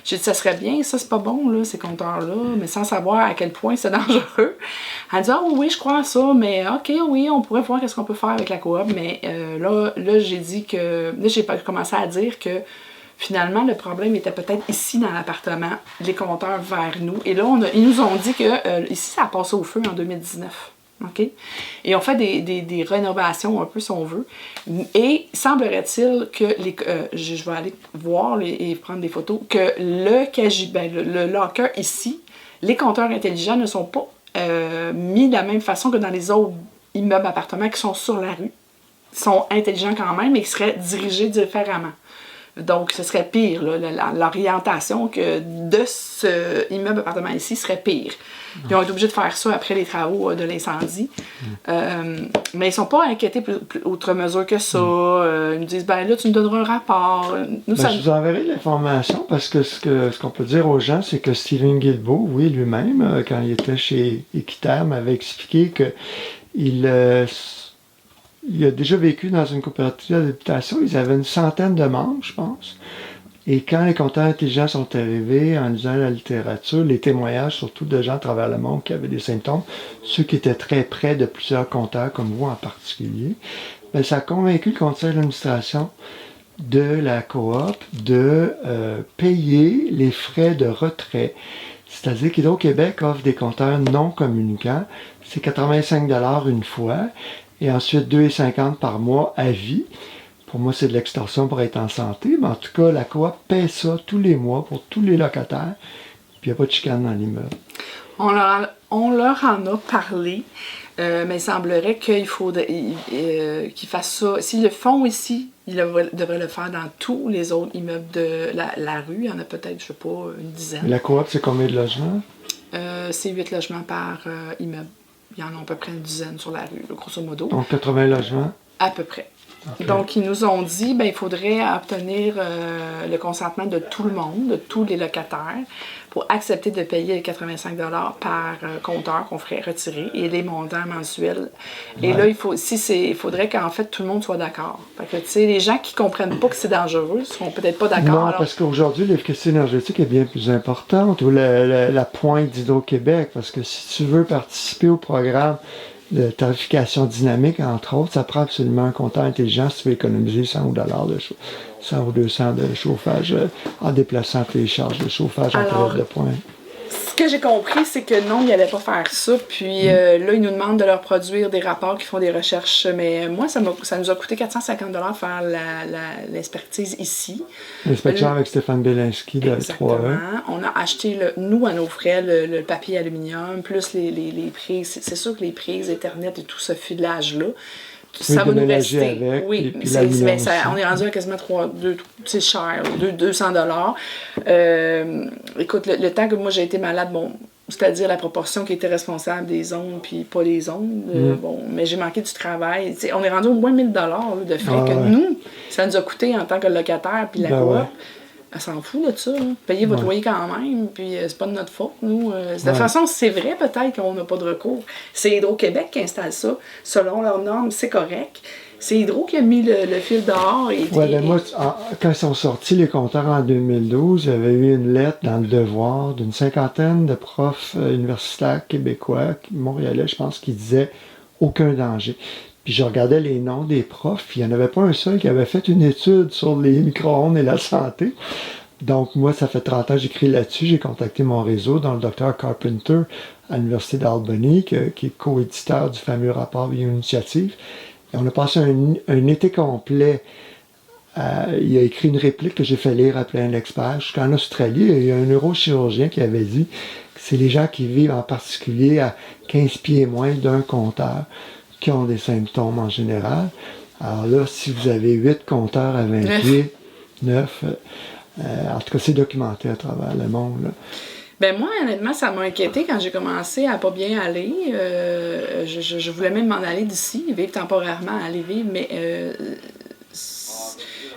J'ai dit « Ça serait bien, ça c'est pas bon, là, ces compteurs-là, mais sans savoir à quel point c'est dangereux. » Elle dit « Ah oui, je crois à ça, mais ok, oui, on pourrait voir qu'est-ce qu'on peut faire avec la coop. » Mais là j'ai dit que... Là, j'ai commencé à dire que finalement, le problème était peut-être ici dans l'appartement, les compteurs vers nous. Et là, ils nous ont dit que ici, ça a passé au feu en 2019. OK? Et on fait des rénovations un peu, si on veut. Et semblerait-il que je vais aller voir et prendre des photos, que le locker ici, les compteurs intelligents ne sont pas mis de la même façon que dans les autres immeubles appartements qui sont sur la rue. Ils sont intelligents quand même, mais qui seraient dirigés différemment. Donc, ce serait pire, là, l'orientation que de ce immeuble appartement ici serait pire. Puis, on est obligé de faire ça après les travaux de l'incendie. Mais ils ne sont pas inquiétés outre mesure que ça. Ils me disent, ben là, tu me donneras un rapport. Nous, je vous enverrai l'information parce que ce qu'on peut dire aux gens, c'est que Steven Guilbeault, oui, lui-même, quand il était chez Équiterre, m'avait expliqué que il a déjà vécu dans une coopérative d'habitation. Ils avaient une centaine de membres, je pense. Et quand les compteurs intelligents sont arrivés, en lisant la littérature, les témoignages, surtout de gens à travers le monde qui avaient des symptômes, ceux qui étaient très près de plusieurs compteurs, comme vous en particulier, bien, ça a convaincu le conseil d'administration de la coop de payer les frais de retrait. C'est-à-dire qu'Hydro-Québec offre des compteurs non communicants. C'est 85 $ une fois. Et ensuite 2,50 par mois à vie. Pour moi, c'est de l'extorsion pour être en santé, mais en tout cas, la coop paie ça tous les mois pour tous les locataires, puis il n'y a pas de chicane dans l'immeuble. On leur en a parlé, mais il semblerait qu'il faudrait qu'ils fassent ça. S'ils le font ici, ils devraient le faire dans tous les autres immeubles de la rue. Il y en a peut-être, je ne sais pas, une dizaine. Et la coop, c'est combien de logements? C'est 8 logements par immeuble. Il y en a à peu près une dizaine sur la rue, grosso modo. Donc 80 logements? À peu près. Okay. Donc, ils nous ont dit qu'il faudrait obtenir le consentement de tout le monde, de tous les locataires, pour accepter de payer les 85 $ par compteur qu'on ferait retirer et les montants mensuels. Et là, il faudrait qu'en fait tout le monde soit d'accord. Fait que, tu sais, les gens qui ne comprennent pas que c'est dangereux ne seront peut-être pas d'accord. Non, parce qu'aujourd'hui, l'efficacité énergétique est bien plus importante, ou la pointe d'Hydro-Québec, parce que si tu veux participer au programme de tarification dynamique, entre autres, ça prend absolument un compteur intelligent si tu veux économiser 100 ou 200 de chauffage en déplaçant tes charges de chauffage en période de pointe. Ce que j'ai compris, c'est que non, ils n'allaient pas faire ça. Puis là, ils nous demandent de leur produire des rapports qui font des recherches. Mais moi, ça nous a coûté 450 $ de faire l'expertise ici. L'inspection avec Stéphane Belinski de Exactement. 3E. On a acheté, nous, à nos frais, le papier aluminium, plus les prises. C'est sûr que les prises Ethernet et tout ce filage-là, ça va nous rester. Avec, oui, puis on est rendu à quasiment c'est cher, 200 $. Écoute, le temps que moi j'ai été malade, bon, c'est-à-dire la proportion qui était responsable des ondes puis pas les ondes, bon, mais j'ai manqué du travail. T'sais, on est rendu au moins 1000 $ de frais que nous, ça nous a coûté en tant que locataire puis la coop. Ouais. Elle s'en fout de ça. Hein. Payez votre loyer quand même, puis c'est pas de notre faute, nous. De toute façon, c'est vrai peut-être qu'on n'a pas de recours. C'est Hydro-Québec qui installe ça. Selon leurs normes, c'est correct. C'est Hydro qui a mis le fil dehors. Moi, quand ils sont sortis, les compteurs en 2012, il y avait eu une lettre dans le Devoir d'une cinquantaine de profs universitaires québécois, montréalais, je pense, qui disaient « aucun danger ». Puis je regardais les noms des profs, puis il n'y en avait pas un seul qui avait fait une étude sur les micro-ondes et la santé. Donc moi, ça fait 30 ans que j'écris là-dessus. J'ai contacté mon réseau, dont le Dr Carpenter à l'Université d'Albany, qui est co-éditeur du fameux rapport Bioinitiative. Et on a passé un été complet. Il a écrit une réplique que j'ai fait lire à plein d'experts. Jusqu'en Australie, il y a un neurochirurgien qui avait dit que c'est les gens qui vivent en particulier à 15 pieds et moins d'un compteur qui ont des symptômes en général. Alors là, si vous avez 8 compteurs à 20 pieds, 9, en tout cas, c'est documenté à travers le monde. Là. Ben moi, honnêtement, ça m'a inquiété quand j'ai commencé à pas bien aller. Je voulais même m'en aller d'ici, vivre temporairement, aller vivre, mais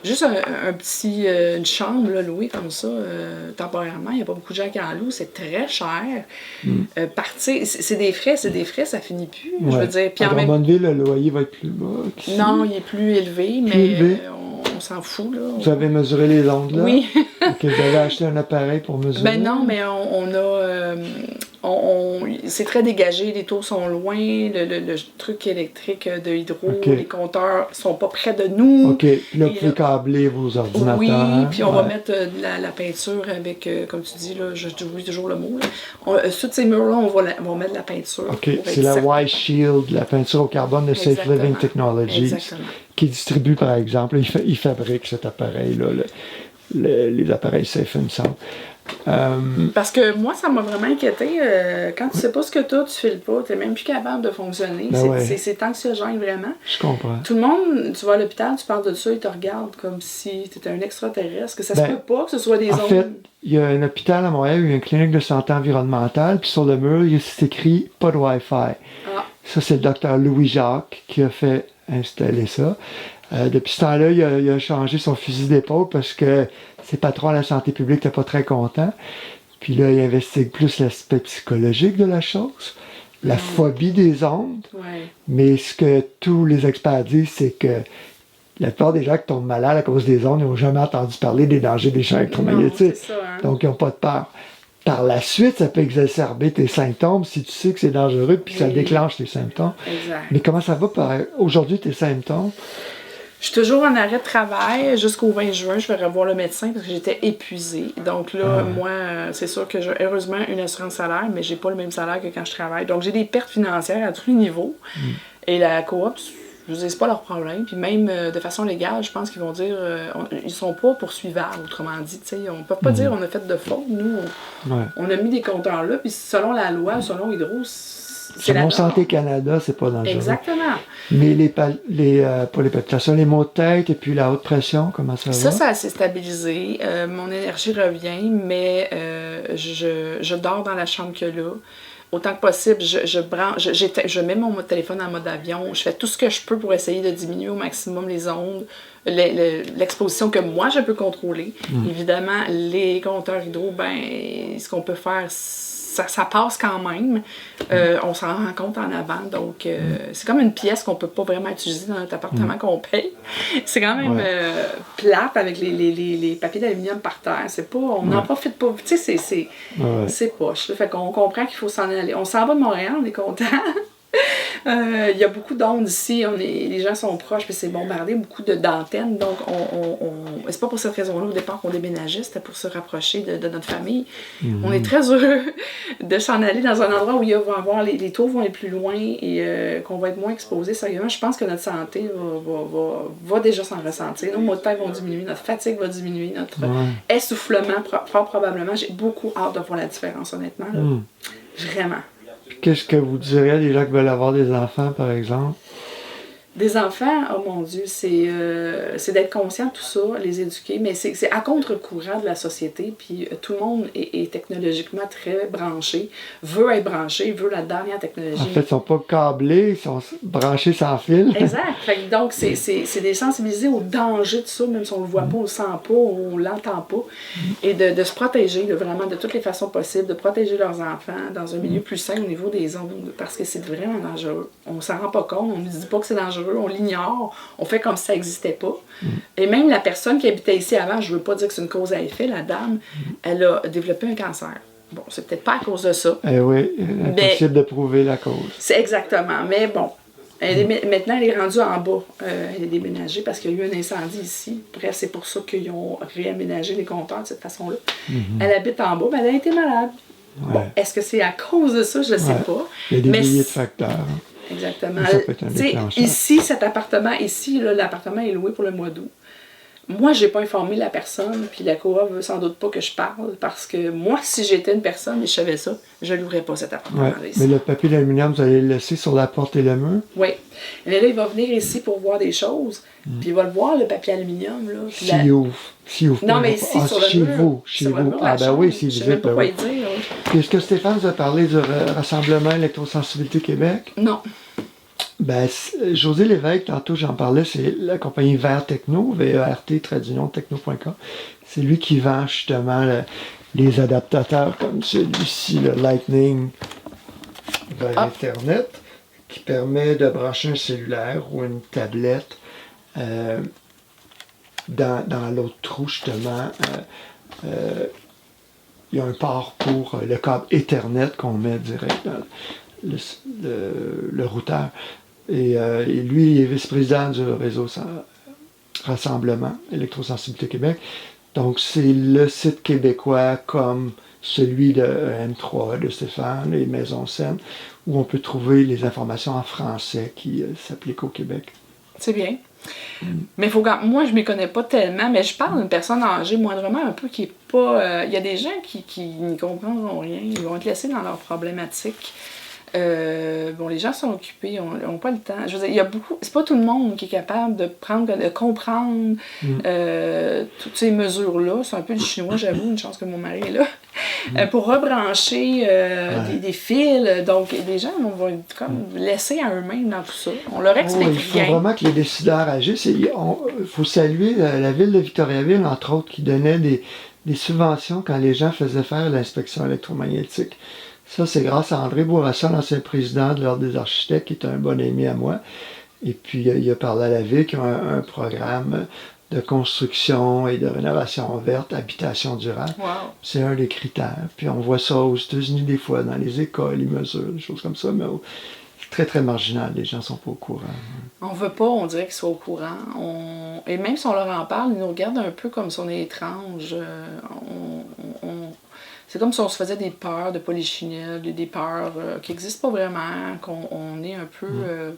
juste une chambre là, louée comme ça, temporairement, il n'y a pas beaucoup de gens qui en louent, c'est très cher. Partir, c'est des frais, ça finit plus. Ouais. Je veux dire, puis à Drummondville, le loyer va être plus bas. Non, il est plus élevé, mais on s'en fout. Là. Vous avez mesuré les ondes là? Oui. Okay, vous avez acheté un appareil pour mesurer? Ben non, mais on a c'est très dégagé, les tours sont loin, le truc électrique de hydro, les compteurs sont pas près de nous. OK, puis là, vous pouvez câbler vos ordinateurs. Oui, puis on va mettre la peinture avec, comme tu dis, là, j'oublie toujours le mot. Tous ces murs-là, on va mettre de la peinture. OK, c'est la White Shield, la peinture au carbone de Safe Living Technologies, qui distribue, par exemple, il fabrique cet appareil-là, les appareils Safe, il me semble. Parce que moi, ça m'a vraiment inquiété. Quand tu sais pas ce que tu files pas, tu n'es même plus capable de fonctionner. C'est anxiogène, vraiment. Je comprends. Tout le monde, tu vas à l'hôpital, tu parles de ça, ils te regardent comme si tu étais un extraterrestre, que ça se peut pas que ce soit des ondes. En fait, il y a un hôpital à Montréal, il y a une clinique de santé environnementale, puis sur le mur, il est écrit « pas de Wi-Fi ». Ça, c'est le docteur Louis Jacques qui a fait installer ça. Depuis ce temps-là, il a changé son fusil d'épaule parce que ses patrons à la santé publique n'étaient pas très contents. Puis là, il investigue plus l'aspect psychologique de la chose, la phobie des ondes. Mais ce que tous les experts disent, c'est que la plupart des gens qui tombent malades à cause des ondes n'ont jamais entendu parler des dangers des champs électromagnétiques. Donc, ils n'ont pas de peur. Par la suite, ça peut exacerber tes symptômes si tu sais que c'est dangereux puis que ça déclenche tes symptômes. Exact. Mais comment ça va aujourd'hui, tes symptômes? Je suis toujours en arrêt de travail jusqu'au 20 juin. Je vais revoir le médecin parce que j'étais épuisée. Donc là, moi, c'est sûr que j'ai heureusement une assurance salaire, mais j'ai pas le même salaire que quand je travaille. Donc j'ai des pertes financières à tous les niveaux. Et la coop, je vous dis, c'est pas leur problème. Puis même de façon légale, je pense qu'ils vont dire, ils sont pas poursuivables, autrement dit. T'sais, on peut pas dire on a fait de faute. Nous, on a mis des compteurs là. Puis selon la loi, selon Hydro, selon Santé Canada, c'est pas dangereux. Exactement. Mais pour les palpitations, les maux de tête et puis la haute pression, comment ça va? Ça s'est stabilisé. Mon énergie revient, mais je dors dans la chambre que là. Autant que possible, je mets mon téléphone en mode avion. Je fais tout ce que je peux pour essayer de diminuer au maximum les ondes, l'exposition que moi je peux contrôler. Évidemment, les compteurs hydro, ce qu'on peut faire, ça passe quand même. On s'en rend compte en avant. Donc, c'est comme une pièce qu'on peut pas vraiment utiliser dans notre appartement qu'on paye. C'est quand même plate avec les papiers d'aluminium par terre. C'est pas, on n'en profite pas. Tu sais, c'est poche. Fait qu'on comprend qu'il faut s'en aller. On s'en va de Montréal, on est content. Il y a beaucoup d'ondes ici, les gens sont proches, puis c'est bombardé, beaucoup d'antennes, donc c'est pas pour cette raison-là au départ qu'on déménageait, c'était pour se rapprocher de notre famille. On est très heureux de s'en aller dans un endroit où les tours vont aller plus loin et qu'on va être moins exposé. Sérieusement, je pense que notre santé va déjà s'en ressentir. Nos maux de tête vont diminuer, notre fatigue va diminuer, notre essoufflement, fort probablement. J'ai beaucoup hâte de voir la différence, honnêtement. Là. Vraiment. Qu'est-ce que vous diriez à des gens qui veulent avoir des enfants, par exemple? Des enfants, oh mon Dieu, c'est d'être conscient de tout ça, les éduquer, mais c'est à contre-courant de la société, puis tout le monde est technologiquement très branché, veut être branché, veut la dernière technologie. En fait, ils ne sont pas câblés, ils sont branchés sans fil. Exact. Donc, c'est des sensibiliser au danger de ça, même si on ne le voit pas, on ne le sent pas, on ne l'entend pas, et de se protéger, vraiment, de toutes les façons possibles, de protéger leurs enfants dans un milieu plus sain au niveau des ondes, parce que c'est vraiment dangereux. On ne s'en rend pas compte, on ne dit pas que c'est dangereux, on l'ignore, on fait comme si ça n'existait pas. Et même la personne qui habitait ici avant, je ne veux pas dire que c'est une cause à effet, la dame, elle a développé un cancer. Bon, c'est peut-être pas à cause de ça. Oui, impossible de prouver la cause. C'est exactement, mais bon. Maintenant, elle est rendue en bas. Elle est déménagée parce qu'il y a eu un incendie ici. Bref, c'est pour ça qu'ils ont réaménagé les compteurs de cette façon-là. Elle habite en bas, mais elle a été malade. Bon, est-ce que c'est à cause de ça? Je ne sais pas. Il y a des milliers de facteurs. Exactement. Ça peut être un déclencheur. Ici, cet appartement, l'appartement est loué pour le mois d'août. Moi, j'ai pas informé la personne, puis la coop veut sans doute pas que je parle, parce que moi, si j'étais une personne et je savais ça, je l'ouvrais pas cet appartement-là ici. Mais le papier d'aluminium, vous allez le laisser sur la porte et le mur? Oui. Mais là, il va venir ici pour voir des choses, puis il va le voir, le papier aluminium. Là, s'il ouvre. Non, mais ici, sur le mur. Chez vous. Ah, ben oui, c'est visible. Je sais même pas quoi y dire. Puis est-ce que Stéphane vous a parlé du Rassemblement Électrosensibilité Québec? Non. Ben, José Lévesque, tantôt j'en parlais, c'est la compagnie Vert Techno, VERT-techno.com. C'est lui qui vend justement les adaptateurs comme celui-ci, le Lightning vers Internet, qui permet de brancher un cellulaire ou une tablette dans l'autre trou justement il y a un port pour le câble Ethernet qu'on met direct dans le routeur. Et lui, il est vice-président du réseau Rassemblement Électrosensibilité Québec. Donc, c'est le site québécois comme celui de M3, de Stéphane, et Maison Saine, où on peut trouver les informations en français qui s'appliquent au Québec. C'est bien. Mais moi, je ne m'y connais pas tellement, mais je parle d'une personne âgée, moindrement un peu, qui est pas... Il y a des gens qui n'y comprendront rien, ils vont être laissés dans leurs problématiques. Les gens sont occupés, ils n'ont pas le temps. Je veux dire, il y a beaucoup... C'est pas tout le monde qui est capable de comprendre toutes ces mesures-là. C'est un peu du chinois, j'avoue, une chance que mon mari est là. Pour rebrancher des fils. Donc, des gens vont être comme laissés à eux-mêmes dans tout ça. On leur explique rien. Il faut vraiment que les décideurs agissent. Il faut saluer la ville de Victoriaville, entre autres, qui donnait des subventions quand les gens faisaient faire l'inspection électromagnétique. Ça, c'est grâce à André Bourassa, l'ancien président de l'Ordre des architectes, qui est un bon ami à moi. Et puis, il a parlé à la ville qui a un programme de construction et de rénovation verte, habitation durable. Wow. C'est un des critères. Puis, on voit ça aux États-Unis des fois, dans les écoles, ils mesurent, des choses comme ça, mais c'est très, très marginal. Les gens ne sont pas au courant. On veut pas, on dirait qu'ils soient au courant. Et même si on leur en parle, ils nous regardent un peu comme si on est étrange. C'est comme si on se faisait des peurs de polichinelle, des peurs qui n'existent pas vraiment, qu'on est un peu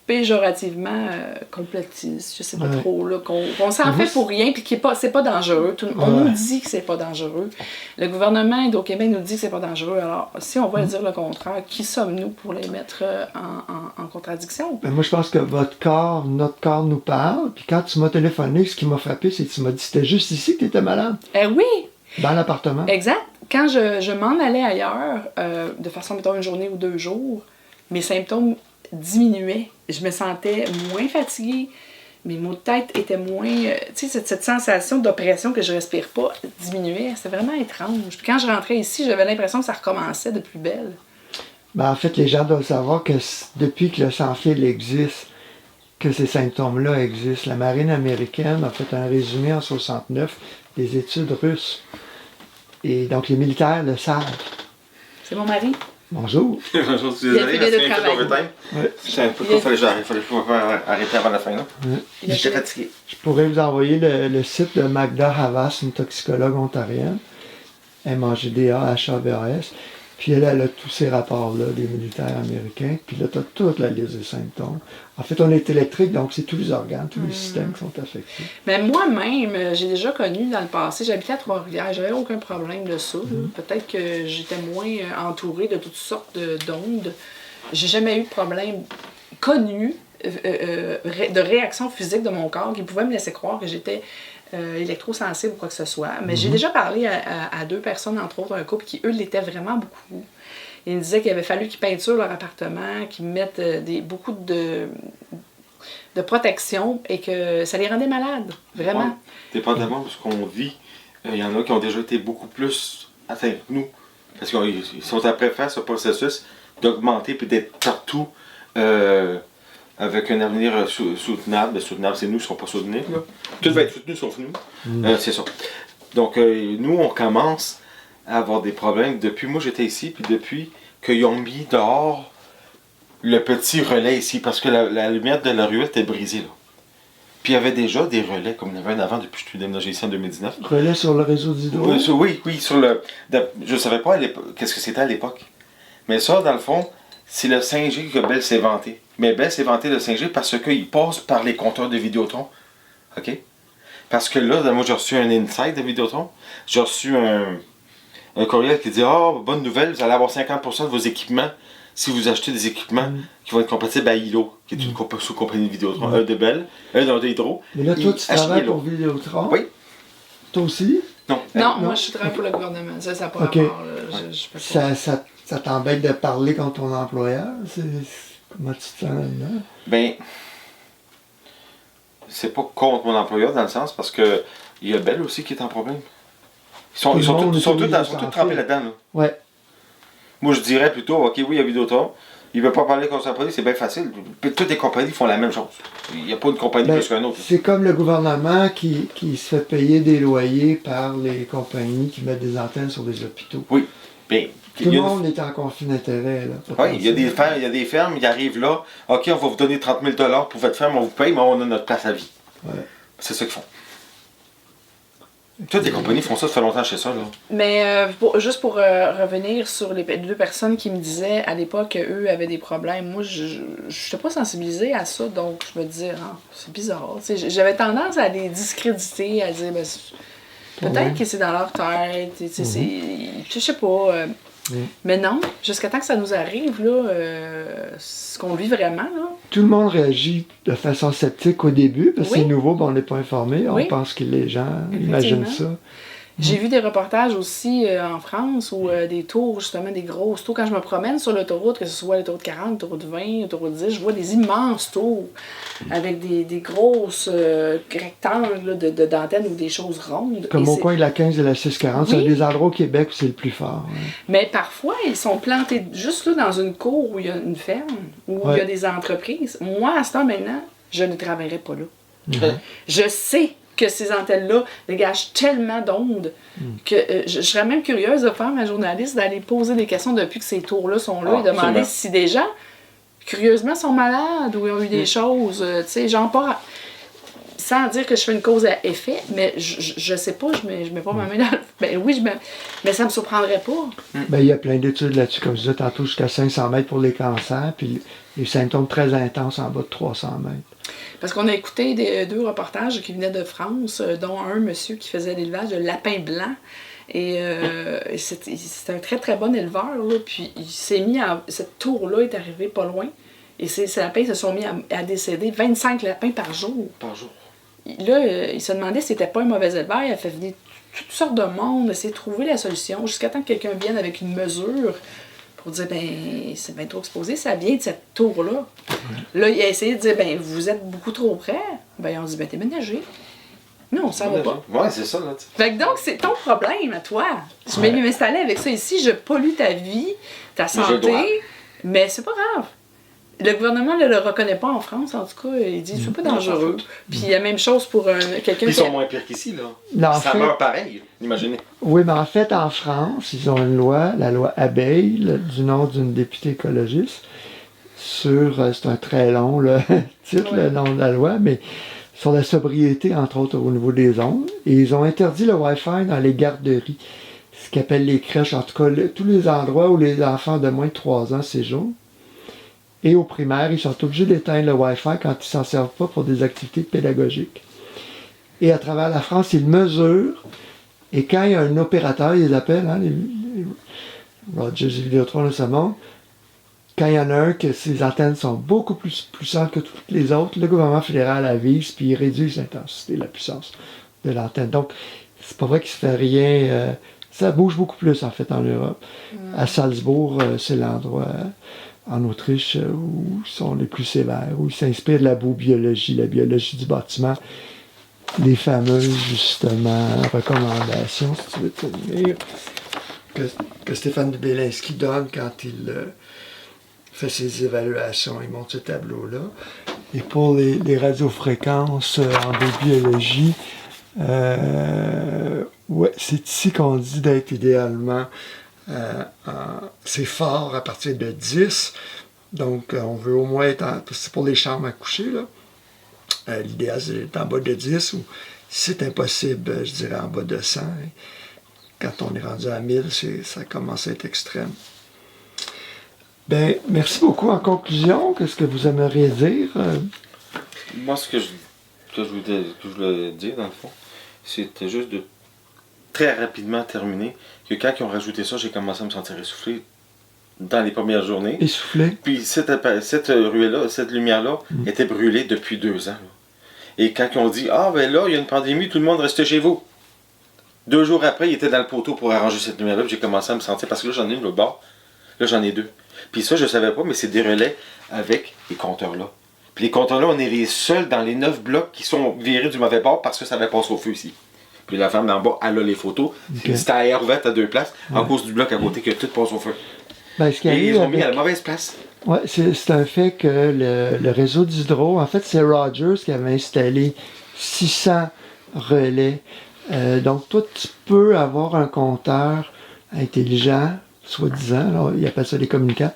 péjorativement complotiste, je sais pas trop, là, qu'on s'en fait pour rien, puis c'est pas dangereux. On nous dit que c'est pas dangereux. Le gouvernement au Québec nous dit que c'est pas dangereux. Alors, si on va dire le contraire, qui sommes-nous pour les mettre en contradiction? Ben moi, je pense que notre corps nous parle, puis quand tu m'as téléphoné, ce qui m'a frappé, c'est que tu m'as dit c'était juste ici que tu étais malade. Oui! Dans l'appartement. Exact. Quand je m'en allais ailleurs, de façon, mettons, une journée ou 2 jours, mes symptômes diminuaient. Je me sentais moins fatiguée. Mes maux de tête étaient moins... tu sais, cette sensation d'oppression que je respire pas diminuait. C'était vraiment étrange. Puis quand je rentrais ici, j'avais l'impression que ça recommençait de plus belle. Ben, en fait, les gens doivent savoir que depuis que le sans-fil existe, que ces symptômes-là existent. La marine américaine a fait un résumé en 69 des études russes. Et donc, les militaires le savent. C'est mon mari. Bonjour. Bonjour, tu es désolé, de travail. Je savais pas qu'il fallait que j'arrête. Il fallait pas arrêter avant la fin. J'étais fatigué. Je pourrais vous envoyer le site de Magda Havas, une toxicologue ontarienne. MAGDA, HAVAS. Puis elle a tous ces rapports-là des militaires américains. Puis là, tu as toute la liste des symptômes. En fait, on est électrique, donc c'est tous les organes, tous les systèmes qui sont affectés. Mais moi-même, j'ai déjà connu dans le passé, j'habitais à Trois-Rivières, j'avais aucun problème de ça. Peut-être que j'étais moins entourée de toutes sortes d'ondes. J'ai jamais eu de problème connu de réaction physique de mon corps qui pouvait me laisser croire que j'étais électrosensible ou quoi que ce soit. Mais j'ai déjà parlé à 2 personnes, entre autres un couple, qui, eux, l'étaient vraiment beaucoup. Ils me disaient qu'il avait fallu qu'ils peinturent leur appartement, qu'ils mettent beaucoup de protection et que ça les rendait malades, vraiment. Ouais. Dépendamment de ce qu'on vit, il y en a qui ont déjà été beaucoup plus atteints que nous. Parce qu'ils sont après faire ce processus d'augmenter et d'être partout avec un avenir soutenable. Soutenable, c'est nous qui ne serons pas soutenus. Tout va être soutenu sauf nous. C'est ça. Donc, nous, on commence à avoir des problèmes. Depuis, moi, j'étais ici, puis depuis qu'ils ont mis dehors le petit relais ici, parce que la lumière de la ruelle était brisée, là. Puis il y avait déjà des relais, comme il y en avait un avant depuis que je suis déménagé ici en 2019. Relais sur le réseau d'hydro? Oui, sur le... Je ne savais pas qu'est-ce que c'était à l'époque. Mais ça, dans le fond, c'est le 5G que Bell s'est vanté. Mais Bell s'est vanté le 5G parce qu'il passe par les compteurs de Vidéotron. OK? Parce que là, moi, j'ai reçu un insight de Vidéotron. J'ai reçu un courriel qui dit « Ah, bonne nouvelle, vous allez avoir 50% de vos équipements si vous achetez des équipements qui vont être compatibles à ILO, qui est une sous-compagnie de Vidéotron, un de Bell, un de Hydro. » Mais là, toi, tu travailles pour Vidéotron? Oui. Toi aussi? Non. Non, moi, je travaille pour le gouvernement. Ça n'a pas rapport. Ça t'embête de parler contre ton employeur? Comment tu te sens là-dedans? Ben, c'est pas contre mon employeur dans le sens parce que il y a Bell aussi qui est en problème. Ils sont tous trempés là-dedans. Là. Ouais. Moi, je dirais plutôt, OK, oui, il y a Vidéotron, Il veut pas parler comme sa police, c'est bien facile. Toutes les compagnies font la même chose. Il n'y a pas une compagnie plus qu'une autre. C'est comme le gouvernement qui se fait payer des loyers par les compagnies qui mettent des antennes sur des hôpitaux. Oui. Bien, tout le monde est en conflit d'intérêt. Oui, il y a des fermes, ils arrivent là. OK, on va vous donner 30 000 $ pour votre ferme, on vous paye, mais on a notre place à vie. Ouais. C'est ça qu'ils font. Toutes les compagnies font ça, ça fait longtemps chez ça. Là. Mais juste pour revenir sur les deux personnes qui me disaient à l'époque qu'eux avaient des problèmes, moi, je n'étais pas sensibilisée à ça, donc je me disais, c'est bizarre. J'avais tendance à les discréditer, à dire, peut-être que c'est dans leur tête, je sais pas. Mais non, jusqu'à temps que ça nous arrive, là, ce qu'on vit vraiment. Là. Tout le monde réagit de façon sceptique au début, parce que c'est nouveau, on n'est pas informé, on pense que les gens imaginent ça. J'ai vu des reportages aussi en France où des tours, justement, des grosses tours. Quand je me promène sur l'autoroute, que ce soit l'autoroute 40, l'autoroute 20, l'autoroute 10, je vois des immenses tours avec des grosses rectangles d'antennes ou des choses rondes. Comme au coin de la 15 et la 640, c'est des endroits au Québec où c'est le plus fort. Hein. Mais parfois, ils sont plantés juste là dans une cour où il y a une ferme, où il y a des entreprises. Moi, à ce temps maintenant, je ne travaillerai pas là. Je sais que ces antennes-là dégagent tellement d'ondes que je serais même curieuse de faire ma journaliste, d'aller poser des questions depuis que ces tours-là sont là et demander si des gens, curieusement, sont malades ou ont eu des choses, tu sais, genre pas... Sans dire que je fais une cause à effet, mais je sais pas, je mets pas ma main dans le... Ben oui, mais ça me surprendrait pas. Ben, il y a plein d'études là-dessus, comme je disais tantôt, jusqu'à 500 mètres pour les cancers, puis les symptômes très intenses en bas de 300 mètres. Parce qu'on a écouté deux reportages qui venaient de France, dont un monsieur qui faisait l'élevage de lapins blancs. Et c'était un très très bon éleveur, là, puis il s'est mis à... Cette tour-là est arrivée pas loin, et ces lapins se sont mis à décéder, 25 lapins par jour. Par jour. Là, il se demandait si c'était pas un mauvais éleveur, il a fait venir toutes sortes de monde, essayer de trouver la solution, jusqu'à temps que quelqu'un vienne avec une mesure pour dire, c'est bien trop exposé, ça vient de cette tour-là. Là, il a essayé de dire, vous êtes beaucoup trop près. On dit, déménagez. Non, ça va pas. Ouais, c'est ça, là. Fait que donc, c'est ton problème à toi. Je vais m'installer avec ça ici, je pollue ta vie, ta santé, mais c'est pas grave. Le gouvernement ne le reconnaît pas en France, en tout cas. Il dit c'est pas dangereux. Puis la même chose pour quelqu'un Ils sont moins pires qu'ici, là. Ça meurt pareil, imaginez. Oui, mais en fait, en France, ils ont une loi, la loi Abeille, du nom d'une députée écologiste, sur, c'est un très long titre, le nom de la loi, mais sur la sobriété, entre autres, au niveau des ondes. Et ils ont interdit le Wi-Fi dans les garderies, ce qu'ils appellent les crèches, en tout cas, tous les endroits où les enfants de moins de 3 ans séjournent. Et au primaire, ils sont obligés d'éteindre le Wi-Fi quand ils ne s'en servent pas pour des activités pédagogiques. Et à travers la France, ils mesurent. Et quand il y a un opérateur, ils les appellent, les Rogers et Vidéotron de ce monde, quand il y en a un que ses antennes sont beaucoup plus puissantes que toutes les autres, le gouvernement fédéral avise, puis il réduit l'intensité, la puissance de l'antenne. Donc, c'est pas vrai qu'il se fait rien. Ça bouge beaucoup plus, en fait, en Europe. À Salzbourg, c'est l'endroit... en Autriche, où ils sont les plus sévères, où ils s'inspirent de la biobiologie, la biologie du bâtiment, les fameuses, justement, recommandations, si tu veux te lire, que Stéphane Belinski donne quand il fait ses évaluations. Il montre ce tableau-là. Et pour les radiofréquences en biobiologie, c'est ici qu'on dit d'être idéalement... c'est fort à partir de 10, donc on veut au moins être c'est pour les chambres à coucher, là. L'idéal c'est d'être en bas de 10, ou si c'est impossible, je dirais en bas de 100. Quand on est rendu à 1000, ça commence à être extrême. Merci beaucoup. En conclusion, qu'est-ce que vous aimeriez dire? Moi, ce que je voulais dire, dans le fond, c'était juste de très rapidement terminer, que quand ils ont rajouté ça, j'ai commencé à me sentir essoufflé dans les premières journées. Essoufflé? Puis cette ruelle-là, cette lumière-là, était brûlée depuis 2 ans. Là. Et quand ils ont dit, là, il y a une pandémie, tout le monde reste chez vous. 2 jours après, ils étaient dans le poteau pour arranger cette lumière-là, puis j'ai commencé à me sentir, parce que là, j'en ai une de l'autre bord, là, j'en ai 2. Puis ça, je savais pas, mais c'est des relais avec les compteurs-là. Puis les compteurs-là, on est les seuls dans les 9 blocs qui sont virés du mauvais bord parce que ça avait passé au feu ici. Puis la femme d'en bas, elle a les photos. Okay. C'était à air ouverte à 2 places, en cause du bloc à côté que tout passe au feu. Et ils ont mis à la mauvaise place. Oui, c'est un fait que le réseau d'hydro, en fait, c'est Rogers qui avait installé 600 relais. Donc, toi, tu peux avoir un compteur intelligent, soi-disant, alors, ils appellent ça les communicants,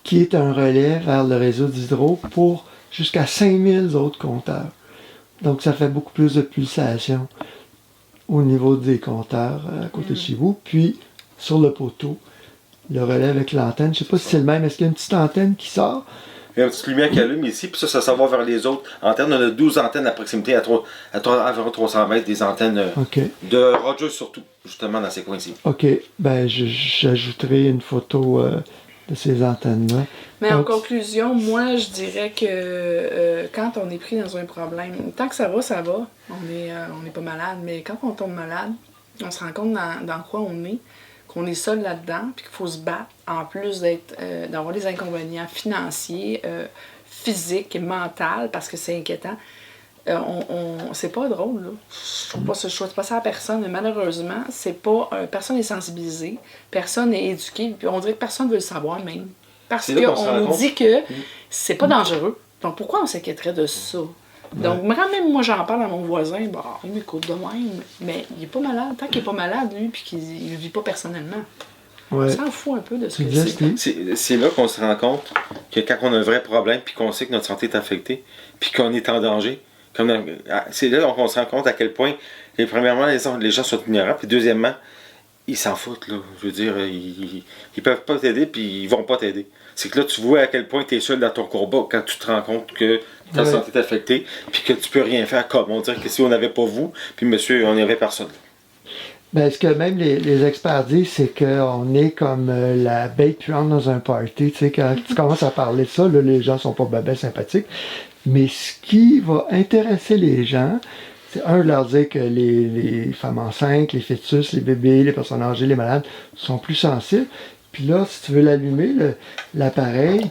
qui est un relais vers le réseau d'hydro pour jusqu'à 5000 autres compteurs. Donc, ça fait beaucoup plus de pulsations au niveau des compteurs à côté de chez vous. Puis, sur le poteau, le relais avec l'antenne. Je ne sais pas si c'est le même. Est-ce qu'il y a une petite antenne qui sort? Il y a une petite lumière qui allume ici, puis ça va vers les autres antennes. On a 12 antennes à proximité, à environ 300 mètres, des antennes de Rogers surtout, justement, dans ces coins-ci. OK. Ben, j'ajouterai une photo de ces antennes-là. Mais en conclusion, moi, je dirais que quand on est pris dans un problème, tant que ça va, ça va. On n'est pas malade. Mais quand on tombe malade, on se rend compte dans quoi on est, qu'on est seul là-dedans, puis qu'il faut se battre, en plus d'avoir des inconvénients financiers, physiques et mentaux, parce que c'est inquiétant. C'est pas drôle, là. Je souhaite pas ça à personne, mais malheureusement, c'est pas. Personne n'est sensibilisé, personne n'est éduqué, puis on dirait que personne ne veut le savoir même. Parce qu'on nous dit que c'est pas dangereux. Donc pourquoi on s'inquiéterait de ça? Donc, quand même, moi, j'en parle à mon voisin, bah, il m'écoute de même, mais il est pas malade. Tant qu'il est pas malade, lui, puis qu'il ne vit pas personnellement. On s'en fout un peu de ce que c'est. C'est là qu'on se rend compte que quand on a un vrai problème, puis qu'on sait que notre santé est affectée, puis qu'on est en danger, c'est là qu'on se rend compte à quel point, premièrement, les gens sont ignorants, puis deuxièmement, ils s'en foutent, là. Je veux dire, ils peuvent pas t'aider, puis ils vont pas t'aider. C'est que là, tu vois à quel point tu es seul dans ton combat quand tu te rends compte que ta santé est affectée, puis que tu peux rien faire comme. On dirait que si on n'avait pas vous, puis monsieur, on n'y avait personne. Ben, ce que même les experts disent, c'est qu'on est comme la bête puante dans un party. Tu sais, quand tu commences à parler de ça, là, les gens sont pas bien sympathiques. Mais ce qui va intéresser les gens, c'est leur dire que les femmes enceintes, les fœtus, les bébés, les personnes âgées, les malades sont plus sensibles. Puis là, si tu veux l'allumer, l'appareil,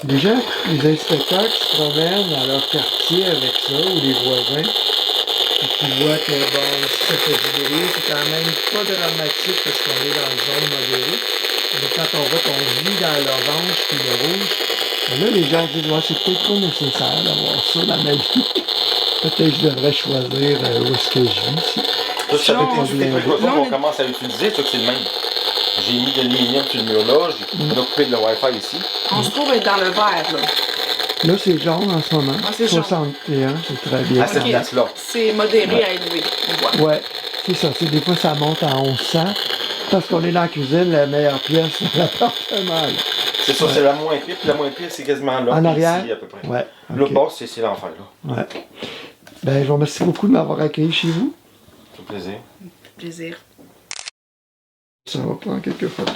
les gens, les inspecteurs qui se promènent dans leur quartier avec ça, ou les voisins, et qui voient que bon, si ça fait du bruit, c'est quand même pas dramatique parce qu'on est dans une zone modérée. Mais quand on voit qu'on vit dans l'orange puis le rouge, là, les gens disent ouais, c'est peut-être pas nécessaire d'avoir ça dans ma vie. Peut-être que je devrais choisir où est-ce que je vis. Ça peut être des précautions qu'on commence à utiliser, ça que c'est le même. J'ai mis de l'aluminium sur le mur là, on a coupé de la Wi-Fi ici. On se trouve être dans le vert, là. Là, c'est jaune en ce moment. 61, c'est très bien. À cette place-là. C'est modéré à élevé, on voit. Ouais, c'est ça. Des fois, ça monte à 1100. Parce qu'on est dans la cuisine, la meilleure pièce de l'appartement. C'est ça, c'est la moins pire, puis la moins pire, c'est quasiment là. En arrière? Ici, à peu près. Ouais. L'autre bas, c'est l'enfer, là. Ouais. Ben, je vous remercie beaucoup de m'avoir accueilli chez vous. Ça fait plaisir. Plaisir. Ça va prendre quelques photos.